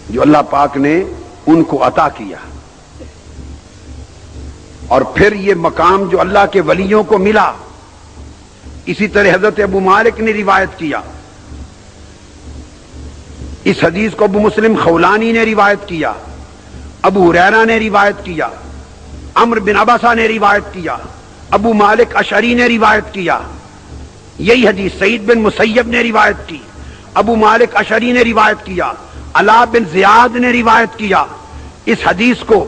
جو اللہ پاک نے ان کو عطا کیا، اور پھر یہ مقام جو اللہ کے ولیوں کو ملا، اسی طرح حضرت ابو مالک نے روایت کیا، اس حدیث کو ابو مسلم خولانی نے روایت کیا، ابو ہریرہ نے روایت کیا، عمرو بن عبسہ نے روایت کیا، ابو مالک اشعری نے روایت کیا، یہی حدیث سعید بن مسیب نے روایت کی، ابو مالک اشعری نے روایت کیا، علا بن زیاد نے روایت کیا۔ اس حدیث کو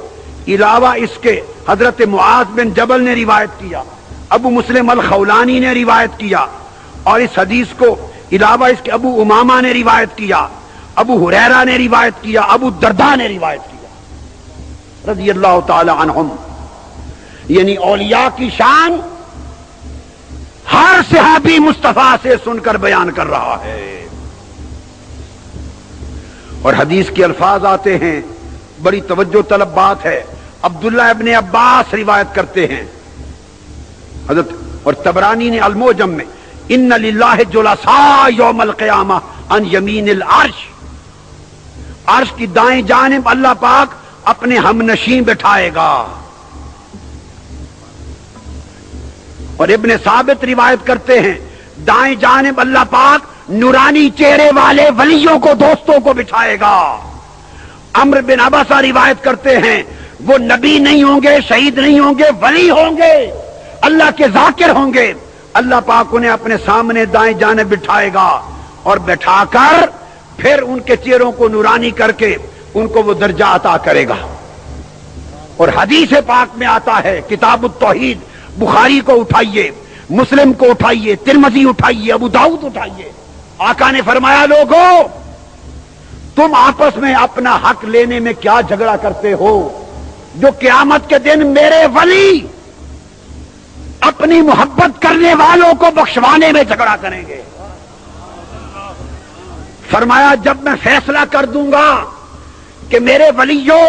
علاوہ اس کے حضرت معاذ بن جبل نے روایت کیا، ابو مسلم الخولانی نے روایت کیا، اور اس حدیث کو علاوہ اس کے ابو امامہ نے روایت کیا، ابو ہریرہ نے روایت کیا، ابو درداء نے روایت کیا رضی اللہ تعالی عنہم۔ یعنی اولیاء کی شان ہر صحابی مصطفیٰ سے سن کر بیان کر رہا ہے، اور حدیث کے الفاظ آتے ہیں، بڑی توجہ طلب بات ہے، عبداللہ ابن عباس روایت کرتے ہیں حضرت، اور طبرانی نے الموجم میں، ان للہ جلساء یوم القیامہ عن یمین العرش، عرش کی دائیں جانب اللہ پاک اپنے ہم نشین بٹھائے گا. اور ابن ثابت روایت کرتے ہیں دائیں جانب اللہ پاک نورانی چہرے والے ولیوں کو، دوستوں کو بٹھائے گا. عمرو بن عبسہ روایت کرتے ہیں وہ نبی نہیں ہوں گے، شہید نہیں ہوں گے، ولی ہوں گے، اللہ کے ذاکر ہوں گے. اللہ پاک انہیں اپنے سامنے دائیں جانب بٹھائے گا اور بٹھا کر پھر ان کے چہروں کو نورانی کر کے ان کو وہ درجہ عطا کرے گا. اور حدیث پاک میں آتا ہے، کتاب التوحید، بخاری کو اٹھائیے، مسلم کو اٹھائیے، ترمذی اٹھائیے، ابو داؤد اٹھائیے، آقا نے فرمایا لوگو تم آپس میں اپنا حق لینے میں کیا جھگڑا کرتے ہو، جو قیامت کے دن میرے ولی اپنی محبت کرنے والوں کو بخشوانے میں جھگڑا کریں گے. فرمایا جب میں فیصلہ کر دوں گا کہ میرے ولیوں،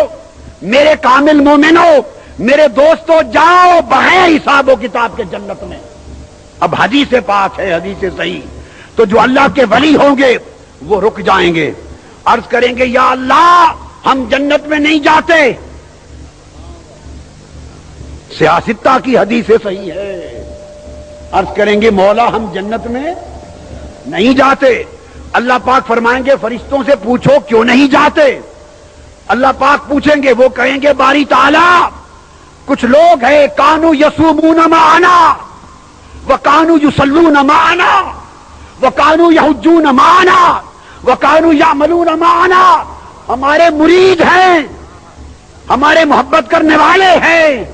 میرے کامل مومنوں، میرے دوستوں جاؤ بغیر حساب و کتاب کے جنت میں. اب حدیث پاک ہے، حدیث صحیح، تو جو اللہ کے ولی ہوں گے وہ رک جائیں گے، عرض کریں گے یا اللہ ہم جنت میں نہیں جاتے. سیاستہ کی حدیث صحیح ہے، عرض کریں گے مولا ہم جنت میں نہیں جاتے. اللہ پاک فرمائیں گے فرشتوں سے پوچھو کیوں نہیں جاتے. اللہ پاک پوچھیں گے، وہ کہیں گے باری تعالی کچھ لوگ ہیں کانو یصومون معنا وکانو یصلون معنا وکانو یحجون معنا وکانو یعملون معنا، ہمارے مرید ہیں، ہمارے محبت کرنے والے ہیں،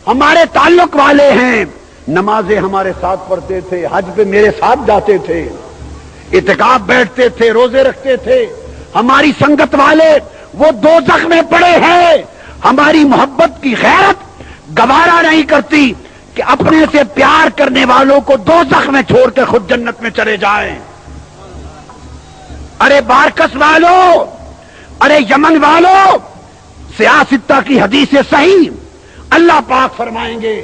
ہمارے تعلق والے ہیں، نمازیں ہمارے ساتھ پڑھتے تھے، حج پہ میرے ساتھ جاتے تھے، اعتکاف بیٹھتے تھے، روزے رکھتے تھے، ہماری سنگت والے وہ دوزخ میں پڑے ہیں. ہماری محبت کی غیرت گوارا نہیں کرتی کہ اپنے سے پیار کرنے والوں کو دوزخ میں چھوڑ کے خود جنت میں چلے جائیں. ارے بارکس والو، ارے یمن والو، سیاستہ کی حدیث صحیح، اللہ پاک فرمائیں گے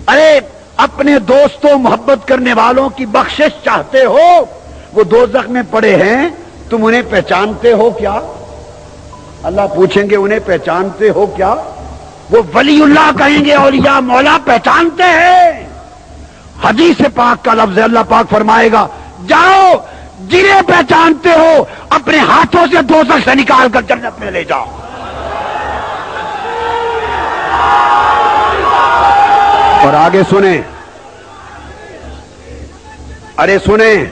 ارے اپنے دوستوں محبت کرنے والوں کی بخشش چاہتے ہو، وہ دوزخ میں پڑے ہیں، تم انہیں پہچانتے ہو کیا؟ اللہ پوچھیں گے انہیں پہچانتے ہو کیا؟ وہ ولی اللہ کہیں گے اولیاء مولا پہچانتے ہیں. حدیث پاک کا لفظ ہے، اللہ پاک فرمائے گا جاؤ جنہیں پہچانتے ہو اپنے ہاتھوں سے دوزخ سے نکال کر جنت میں لے جاؤ. اور آگے سنیں، ارے سنیں،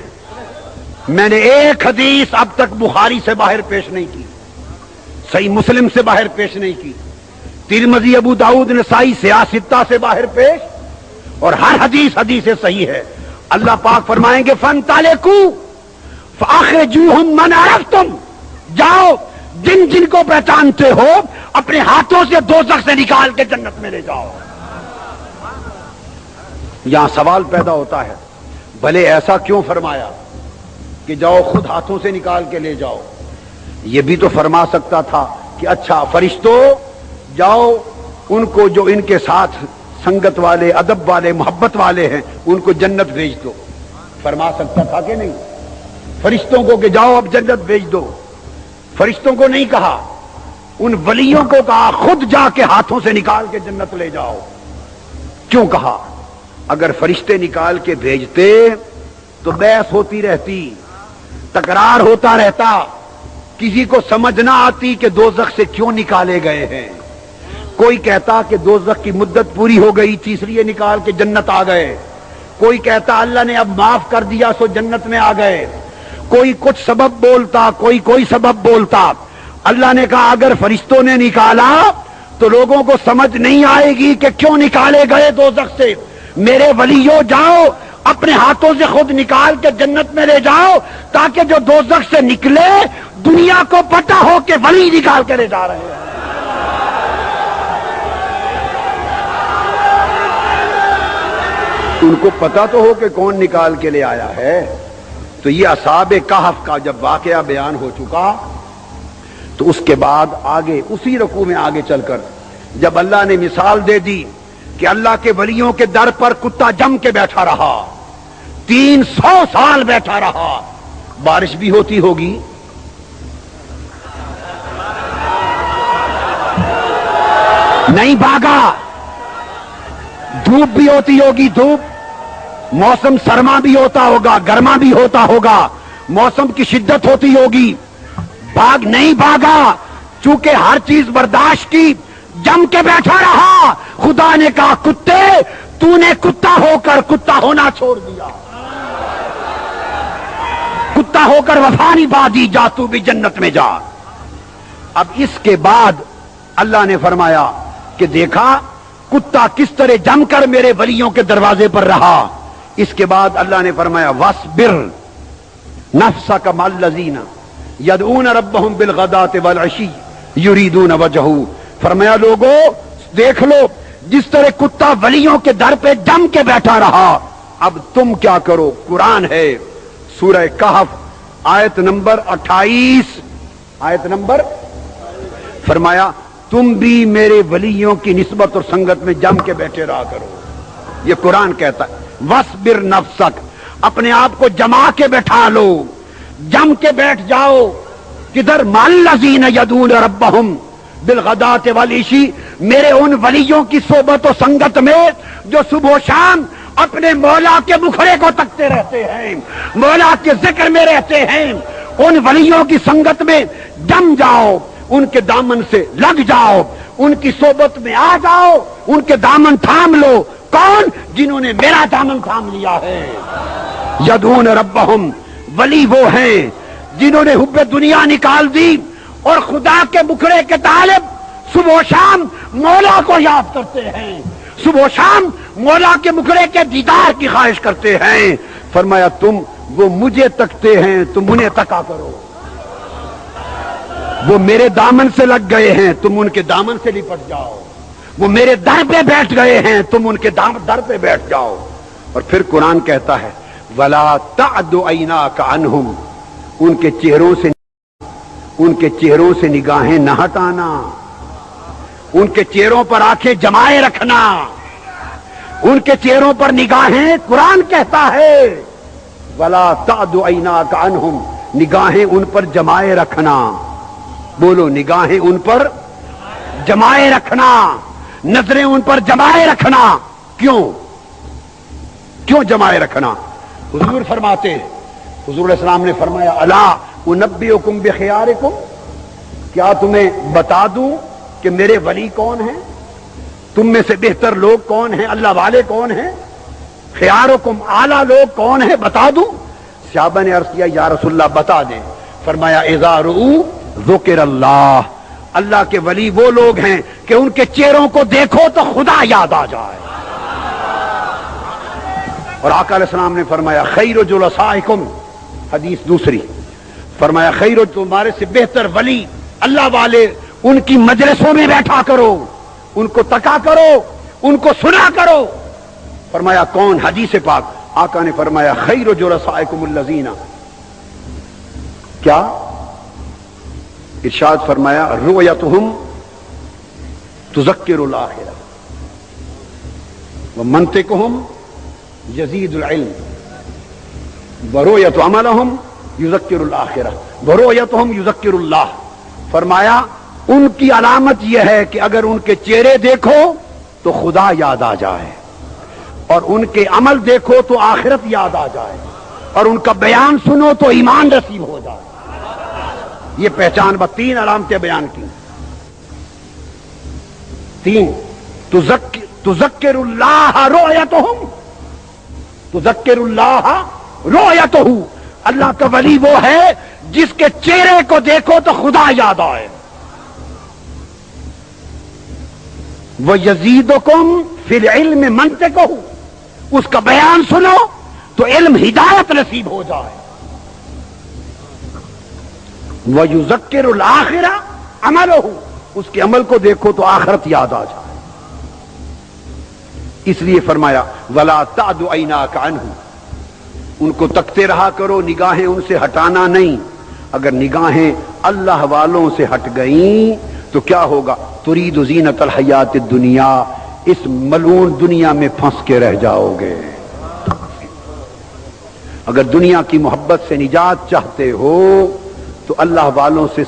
میں نے ایک حدیث اب تک بخاری سے باہر پیش نہیں کی، صحیح مسلم سے باہر پیش نہیں کی، ترمذی، ابو داؤد، نسائی، سیاستہ سے باہر پیش، اور ہر حدیث حدیث صحیح ہے. اللہ پاک فرمائیں گے فانطلقوا فاخرجوہم من عرفتم، جاؤ جن جن کو پہچانتے ہو اپنے ہاتھوں سے دوزخ سے نکال کے جنت میں لے جاؤ. یہاں سوال پیدا ہوتا ہے بھلے ایسا کیوں فرمایا کہ جاؤ خود ہاتھوں سے نکال کے لے جاؤ؟ یہ بھی تو فرما سکتا تھا کہ اچھا فرشتوں جاؤ ان کو جو ان کے ساتھ سنگت والے، ادب والے، محبت والے ہیں ان کو جنت بھیج دو. فرما سکتا تھا کہ نہیں؟ فرشتوں کو کہ جاؤ اب جنت بھیج دو، فرشتوں کو نہیں کہا، ان ولیوں کو کہا خود جا کے ہاتھوں سے نکال کے جنت لے جاؤ. کیوں کہا؟ اگر فرشتے نکال کے بھیجتے تو بحث ہوتی رہتی، تکرار ہوتا رہتا، کسی کو سمجھ نہ آتی کہ دوزخ سے کیوں نکالے گئے ہیں. کوئی کہتا کہ دوزخ کی مدت پوری ہو گئی تھی اس لیے نکال کے جنت آ گئے، کوئی کہتا اللہ نے اب معاف کر دیا سو جنت میں آ گئے، کوئی کچھ سبب بولتا، کوئی سبب بولتا. اللہ نے کہا اگر فرشتوں نے نکالا تو لوگوں کو سمجھ نہیں آئے گی کہ کیوں نکالے گئے دوزخ سے. میرے ولیوں جاؤ اپنے ہاتھوں سے خود نکال کے جنت میں لے جاؤ تاکہ جو دوزخ سے نکلے دنیا کو پتہ ہو کہ ولی نکال کے لے جا رہے ہیں. ان کو پتہ تو ہو کہ کون نکال کے لے آیا ہے. تو یہ اصحاب کہف کا جب واقعہ بیان ہو چکا تو اس کے بعد آگے اسی رکوع میں آگے چل کر جب اللہ نے مثال دے دی کہ اللہ کے ولیوں کے در پر کتا جم کے بیٹھا رہا، 300 سال بیٹھا رہا، بارش بھی ہوتی ہوگی، نہیں بھاگا، دھوپ بھی ہوتی ہوگی، دھوپ، موسم سرما بھی ہوتا ہوگا، گرما بھی ہوتا ہوگا، موسم کی شدت ہوتی ہوگی، نہیں بھاگا، چونکہ ہر چیز برداشت کی، جم کے بیٹھا رہا۔ خدا نے کہا کتے تو نے کتا ہو کر کتا ہونا چھوڑ دیا، کتا ہو کر وفا نبھا دی، جا تو بھی جنت میں جا۔ اب اس کے بعد اللہ نے فرمایا کہ دیکھا کتا کس طرح جم کر میرے ولیوں کے دروازے پر رہا۔ اس کے بعد اللہ نے فرمایا وَاصْبِرْ نَفْسَكَ مَعَ الَّذِينَ يَدْعُونَ رَبَّهُمْ بِالْغَدَاةِ وَالْعَشِيِّ يُرِيدُونَ وَجْهَهُ، فرمایا لوگو دیکھ لو جس طرح کتا ولیوں کے در پہ جم کے بیٹھا رہا، اب تم کیا کرو۔ قرآن ہے سورہ کہف آیت نمبر 28، آیت نمبر، فرمایا تم بھی میرے ولیوں کی نسبت اور سنگت میں جم کے بیٹھے رہا کرو۔ یہ قرآن کہتا ہے وَاصْبِرْ نَفْسَكَ، اپنے آپ کو جما کے بیٹھا لو، جم کے بیٹھ جاؤ۔ کدھر؟ مَعَ الَّذِينَ يَدْعُونَ رَبَّهُمْ بِالْغَدَاةِ وَالْعَشِيِّ، میرے ان ولیوں کی صحبت و سنگت میں جو صبح و شام اپنے مولا کے مکھڑے کو تکتے رہتے ہیں، مولا کے ذکر میں رہتے ہیں۔ ان ولیوں کی سنگت میں جم جاؤ، ان کے دامن سے لگ جاؤ، ان کی صحبت میں آ جاؤ، ان کے دامن تھام لو۔ کون؟ جنہوں نے میرا دامن تھام لیا ہے۔ یدعون ربہم، ولی وہ ہیں جنہوں نے حب دنیا نکال دی اور خدا کے مکھڑے کے طالب صبح و شام مولا کو یاد کرتے ہیں، صبح و شام مولا کے مکھڑے کے دیدار کی خواہش کرتے ہیں۔ فرمایا تم وہ مجھے تکتے ہیں، تم انہیں تکا کرو۔ وہ میرے دامن سے لگ گئے ہیں، تم ان کے دامن سے لپٹ جاؤ۔ وہ میرے در پہ بیٹھ گئے ہیں، تم ان کے در پہ بیٹھ جاؤ۔ اور پھر قرآن کہتا ہے وَلَا تَعْدُ عَيْنَاكَ عَنْهُمْ، ان کے چہروں سے نگاہیں نہ ہٹانا، ان کے چہروں پر آنکھیں جمائے رکھنا، ان کے چہروں پر نگاہیں، قرآن کہتا ہے وَلَا تَعْدُ عَيْنَاكَ عَنْهُمْ، نگاہیں ان پر جمائے رکھنا۔ بولو نگاہیں ان پر جمائے رکھنا، نظریں ان پر جمائے رکھنا۔ کیوں جمائے رکھنا؟ حضور فرماتے، حضور علیہ السلام نے فرمایا الا انبئکم بخیارکم، کیا تمہیں بتا دوں کہ میرے ولی کون ہیں، تم میں سے بہتر لوگ کون ہیں، اللہ والے کون ہیں، خیارکم اعلیٰ لوگ کون ہیں، بتا دوں؟ صحابہ نے عرض کیا یا رسول اللہ بتا دیں۔ فرمایا اذا رؤوا ذکر اللہ، اللہ کے ولی وہ لوگ ہیں کہ ان کے چہروں کو دیکھو تو خدا یاد آ جائے۔ اور آقا علیہ السلام نے فرمایا خیر جلسائکم، حدیث دوسری، فرمایا خیر، تمہارے سے بہتر ولی اللہ والے، ان کی مجلسوں میں بیٹھا کرو، ان کو تکا کرو، ان کو سنا کرو۔ فرمایا کون؟ حدیث پاک آقا نے فرمایا خیر جلسائکم الذین، کیا ارشاد فرمایا رؤیتہم تذکر الآخرہ ومنطقہم یزید العلم ورؤیت عملہم یذکر الآخرہ ورؤیتہم یذکر اللہ۔ فرمایا ان کی علامت یہ ہے کہ اگر ان کے چہرے دیکھو تو خدا یاد آ جائے، اور ان کے عمل دیکھو تو آخرت یاد آ جائے، اور ان کا بیان سنو تو ایمان نصیب ہو جائے۔ یہ پہچان با 3 علامتیں بیان کی، 3 تذکر اللہ رؤیتہم، تذکر اللہ رؤیتہ، اللہ کا ولی وہ ہے جس کے چہرے کو دیکھو تو خدا یاد آئے۔ وَيَزِيدُكُمْ فِي الْعِلْمِ مَنْطِقُهُ، اس کا بیان سنو تو علم ہدایت نصیب ہو جائے۔ وَيُذَكِّرُ الْآخِرَةَ عَمَلُهُ، اس کے عمل کو دیکھو تو آخرت یاد آ جائے۔ اس لیے فرمایا وَلَا تَعْدُ عَيْنَاكَ عَنْهُ، ان کو تکتے رہا کرو، نگاہیں ان سے ہٹانا نہیں۔ اگر نگاہیں اللہ والوں سے ہٹ گئیں تو کیا ہوگا؟ ترید زینت الحیات الدنیا، اس ملعون دنیا میں پھنس کے رہ جاؤ گے۔ اگر دنیا کی محبت سے نجات چاہتے ہو تو اللہ والوں سے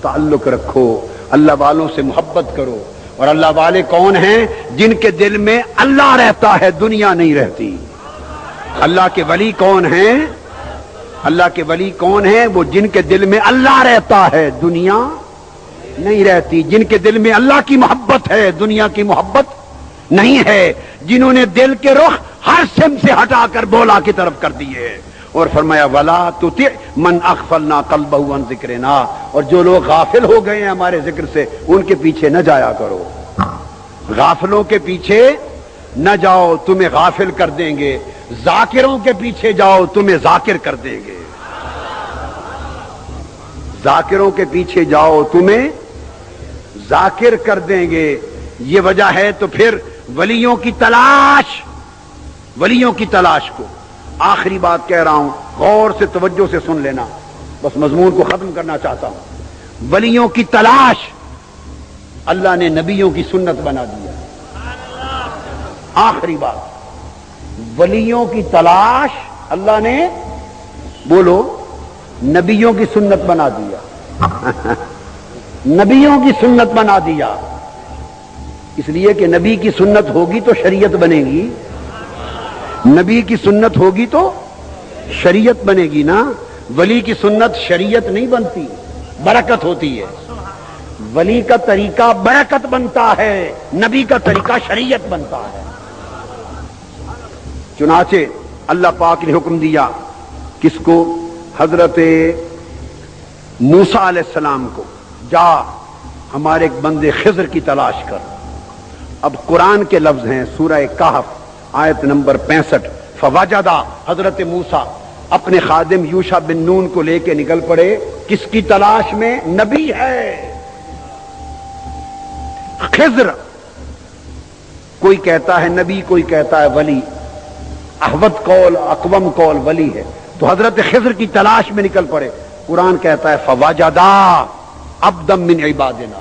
تعلق رکھو، اللہ والوں سے محبت کرو۔ اور اللہ والے کون ہیں؟ جن کے دل میں اللہ رہتا ہے، دنیا نہیں رہتی۔ اللہ کے ولی کون ہیں؟ اللہ کے ولی کون ہیں؟ وہ جن کے دل میں اللہ رہتا ہے، دنیا نہیں رہتی۔ جن کے دل میں اللہ کی محبت ہے، دنیا کی محبت نہیں ہے۔ جنہوں نے دل کے رخ ہر سمت سے ہٹا کر بولا کی طرف کر دیے، اور فرمایا وَلَا تُطِعْ مَنْ أَغْفَلْنَا قَلْبَهُ عَنْ ذِكْرِنَا، اور جو لوگ غافل ہو گئے ہیں ہمارے ذکر سے، ان کے پیچھے نہ جایا کرو۔ غافلوں کے پیچھے نہ جاؤ، تمہیں غافل کر دیں گے۔ ذاکروں کے پیچھے جاؤ، تمہیں ذاکر کر دیں گے۔ ذاکروں کے پیچھے جاؤ، تمہیں ذاکر کر دیں گے۔ یہ وجہ ہے تو پھر ولیوں کی تلاش کو، آخری بات کہہ رہا ہوں، غور سے توجہ سے سن لینا، بس مضمون کو ختم کرنا چاہتا ہوں۔ ولیوں کی تلاش اللہ نے نبیوں کی سنت بنا دیا۔ آخری بات، ولیوں کی تلاش اللہ نے، بولو، نبیوں کی سنت بنا دیا۔ نبیوں کی سنت بنا دیا، اس لیے کہ نبی کی سنت ہوگی تو شریعت بنے گی، نبی کی سنت ہوگی تو شریعت بنے گی نا۔ ولی کی سنت شریعت نہیں بنتی، برکت ہوتی ہے۔ ولی کا طریقہ برکت بنتا ہے، نبی کا طریقہ شریعت بنتا ہے۔ چنانچہ اللہ پاک نے حکم دیا کس کو؟ حضرت موسیٰ علیہ السلام کو، جا ہمارے ایک بندے خضر کی تلاش کر۔ اب قرآن کے لفظ ہیں، سورہ کہف آیت نمبر 65، فوجدا، حضرت موسیٰ اپنے خادم یوشع بن نون کو لے کے نکل پڑے، کس کی تلاش میں؟ نبی ہے۔ خضر، کوئی کہتا ہے نبی، کوئی کہتا ہے ولی، احوط قول، اقوم قول ولی ہے۔ تو حضرت خضر کی تلاش میں نکل پڑے۔ قرآن کہتا ہے فوجدا عبدا من عبادنا،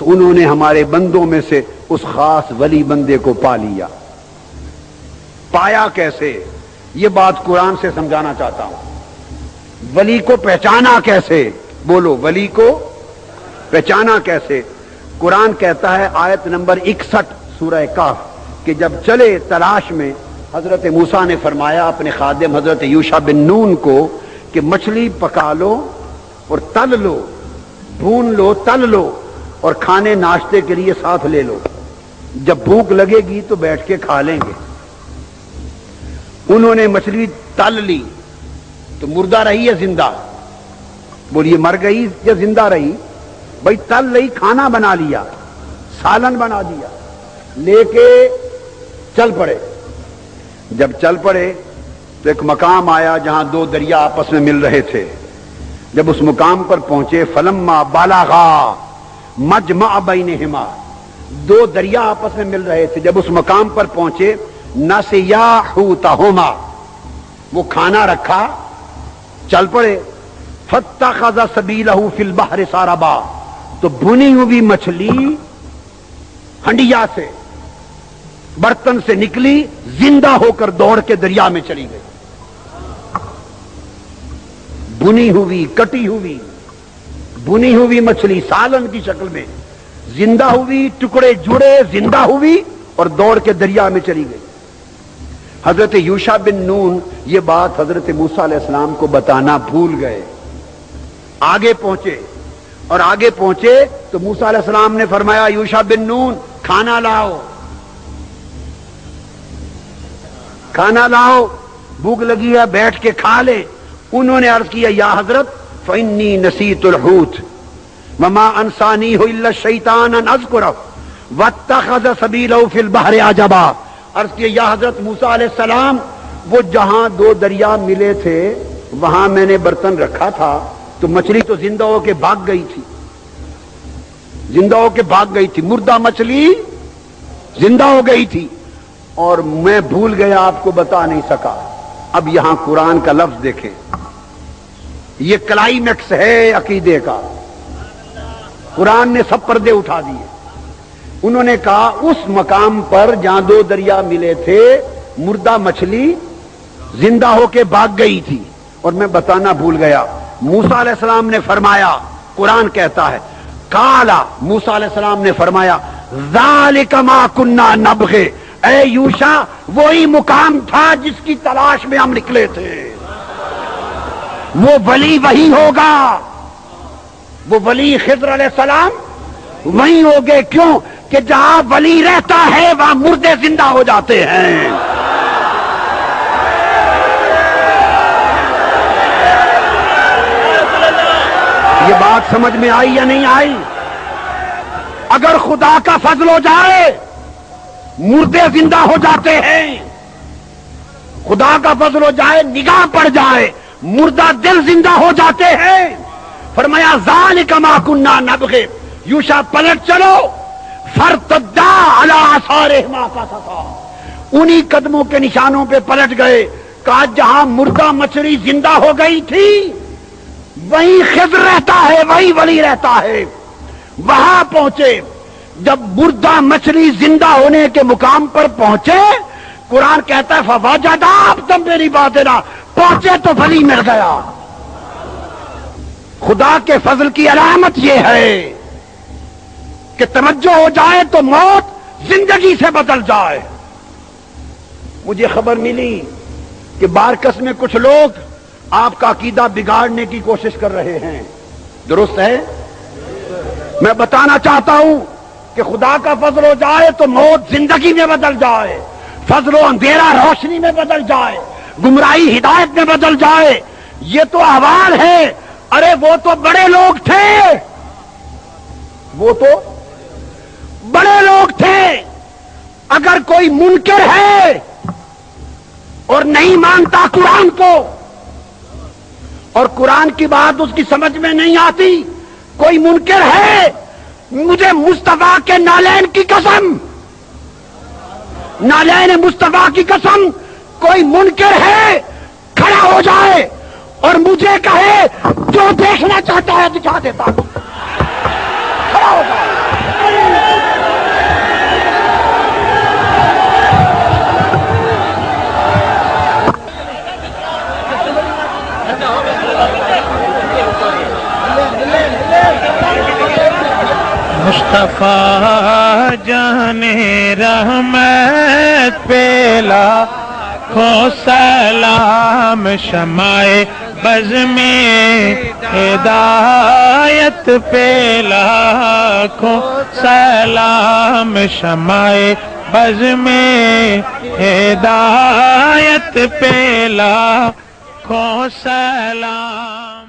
انہوں نے ہمارے بندوں میں سے اس خاص ولی بندے کو پا لیا۔ پایا کیسے؟ یہ بات قرآن سے سمجھانا چاہتا ہوں۔ ولی کو پہچانا کیسے؟ بولو، ولی کو پہچانا کیسے؟ قرآن کہتا ہے آیت نمبر 61 سورہ کہف کہ جب چلے تلاش میں، حضرت موسیٰ نے فرمایا اپنے خادم حضرت یوشع بن نون کو کہ مچھلی پکا لو اور تل لو، بھون لو، تل لو، اور کھانے ناشتے کے لیے ساتھ لے لو، جب بھوک لگے گی تو بیٹھ کے کھا لیں گے۔ انہوں نے مچھلی تل لی تو مردہ رہی یا زندہ؟ بولیے، مر گئی یا زندہ رہی؟ بھائی تل لئی، کھانا بنا لیا، سالن بنا دیا، لے کے چل پڑے۔ جب چل پڑے تو ایک مقام آیا جہاں دو دریا آپس میں مل رہے تھے۔ جب اس مقام پر پہنچے، فلما بالغا مجمع بینہما، دو دریا آپس میں مل رہے تھے۔ جب اس مقام پر پہنچے، نسیا حوتہما، وہ کھانا رکھا، چل پڑے۔ فاتخذ سبیلہ فی البحر ساربا، تو بھنی ہوئی مچھلی ہنڈیا سے، برتن سے نکلی، زندہ ہو کر دوڑ کے دریا میں چلی گئی۔ بنی ہوئی، کٹی ہوئی، بنی ہوئی مچھلی سالن کی شکل میں، زندہ ہوئی، ٹکڑے جڑے، زندہ ہوئی اور دوڑ کے دریا میں چلی گئی۔ حضرت یوشع بن نون یہ بات حضرت موسیٰ علیہ السلام کو بتانا بھول گئے۔ آگے پہنچے، اور آگے پہنچے تو موسیٰ علیہ السلام نے فرمایا یوشع بن نون کھانا لاؤ، کھانا لاؤ، بھوک لگی ہے، بیٹھ کے کھا لے۔ انہوں نے عرض کیا یا حضرت فإنی نسیت الحوت وما انسانیہ الا الشیطان ان اذکرہ واتخذ سبیلہ فی البحر عجبا۔ عرض کیا یا حضرت موسیٰ علیہ السلام، وہ جہاں دو دریا ملے تھے وہاں میں نے برتن رکھا تھا، تو مچھلی تو زندہ ہو کے بھاگ گئی تھی، زندہ ہو کے بھاگ گئی تھی، مردہ مچھلی زندہ ہو گئی تھی، اور میں بھول گیا، آپ کو بتا نہیں سکا۔ اب یہاں قرآن کا لفظ دیکھیں، یہ کلائمیکس ہے عقیدے کا۔ قرآن نے سب پردے اٹھا دیے. انہوں نے کہا اس مقام پر جہاں دو دریا ملے تھے مردہ مچھلی زندہ ہو کے بھاگ گئی تھی. اور میں بتانا بھول گیا, موسیٰ علیہ السلام نے فرمایا, قرآن کہتا ہے کالا, موسیٰ علیہ السلام نے فرمایا ذالک ما کننا نبغی, اے یوشع وہی مقام تھا جس کی تلاش میں ہم نکلے تھے. وہ ولی وہی ہوگا, وہ ولی خضر علیہ السلام وہیں ہوگے. کیوں کہ جہاں ولی رہتا ہے وہاں مردے زندہ ہو جاتے ہیں. یہ بات سمجھ میں آئی یا نہیں آئی؟ اگر خدا کا فضل ہو جائے مردے زندہ ہو جاتے ہیں, خدا کا فضل ہو جائے نگاہ پڑ جائے مردہ دل زندہ ہو جاتے ہیں. فرمایا ذالک ما کننا نبغی, یوشع پلٹ چلو, فرتدا علی آثارہما قصصا, انہی قدموں کے نشانوں پہ پلٹ گئے. کہا جہاں مردہ مچھلی زندہ ہو گئی تھی وہیں خضر رہتا ہے, وہی ولی رہتا ہے. وہاں پہنچے, جب مردہ مچھلی زندہ ہونے کے مقام پر پہنچے, قرآن کہتا ہے فوجدا عبدا میری باتنا, پہنچے تو ولی مل گیا. خدا کے فضل کی علامت یہ ہے کہ توجہ ہو جائے تو موت زندگی سے بدل جائے. مجھے خبر ملی کہ بارکس میں کچھ لوگ آپ کا عقیدہ بگاڑنے کی کوشش کر رہے ہیں. درست ہے؟ میں بتانا چاہتا ہوں کہ خدا کا فضل ہو جائے تو موت زندگی میں بدل جائے, فضل و اندھیرا روشنی میں بدل جائے, گمراہی ہدایت میں بدل جائے. یہ تو احوال ہے. ارے وہ تو بڑے لوگ تھے, وہ تو بڑے لوگ تھے. اگر کوئی منکر ہے اور نہیں مانتا قرآن کو اور قرآن کی بات اس کی سمجھ میں نہیں آتی, کوئی منکر ہے, مجھے مصطفیٰ کے نالین کی قسم, نالین مصطفیٰ کی قسم, کوئی منکر ہے کھڑا ہو جائے اور مجھے کہے جو دیکھنا چاہتا ہے دکھا دیتا ہوں. کھڑا ہو جائے. مصطفیٰ جانے رحمت پہ لاکھوں سلام, شمائے بز میں ہدایت پہ لاکھوں سلام, شمائے بز میں ہدایت پہ لاکھوں سلام.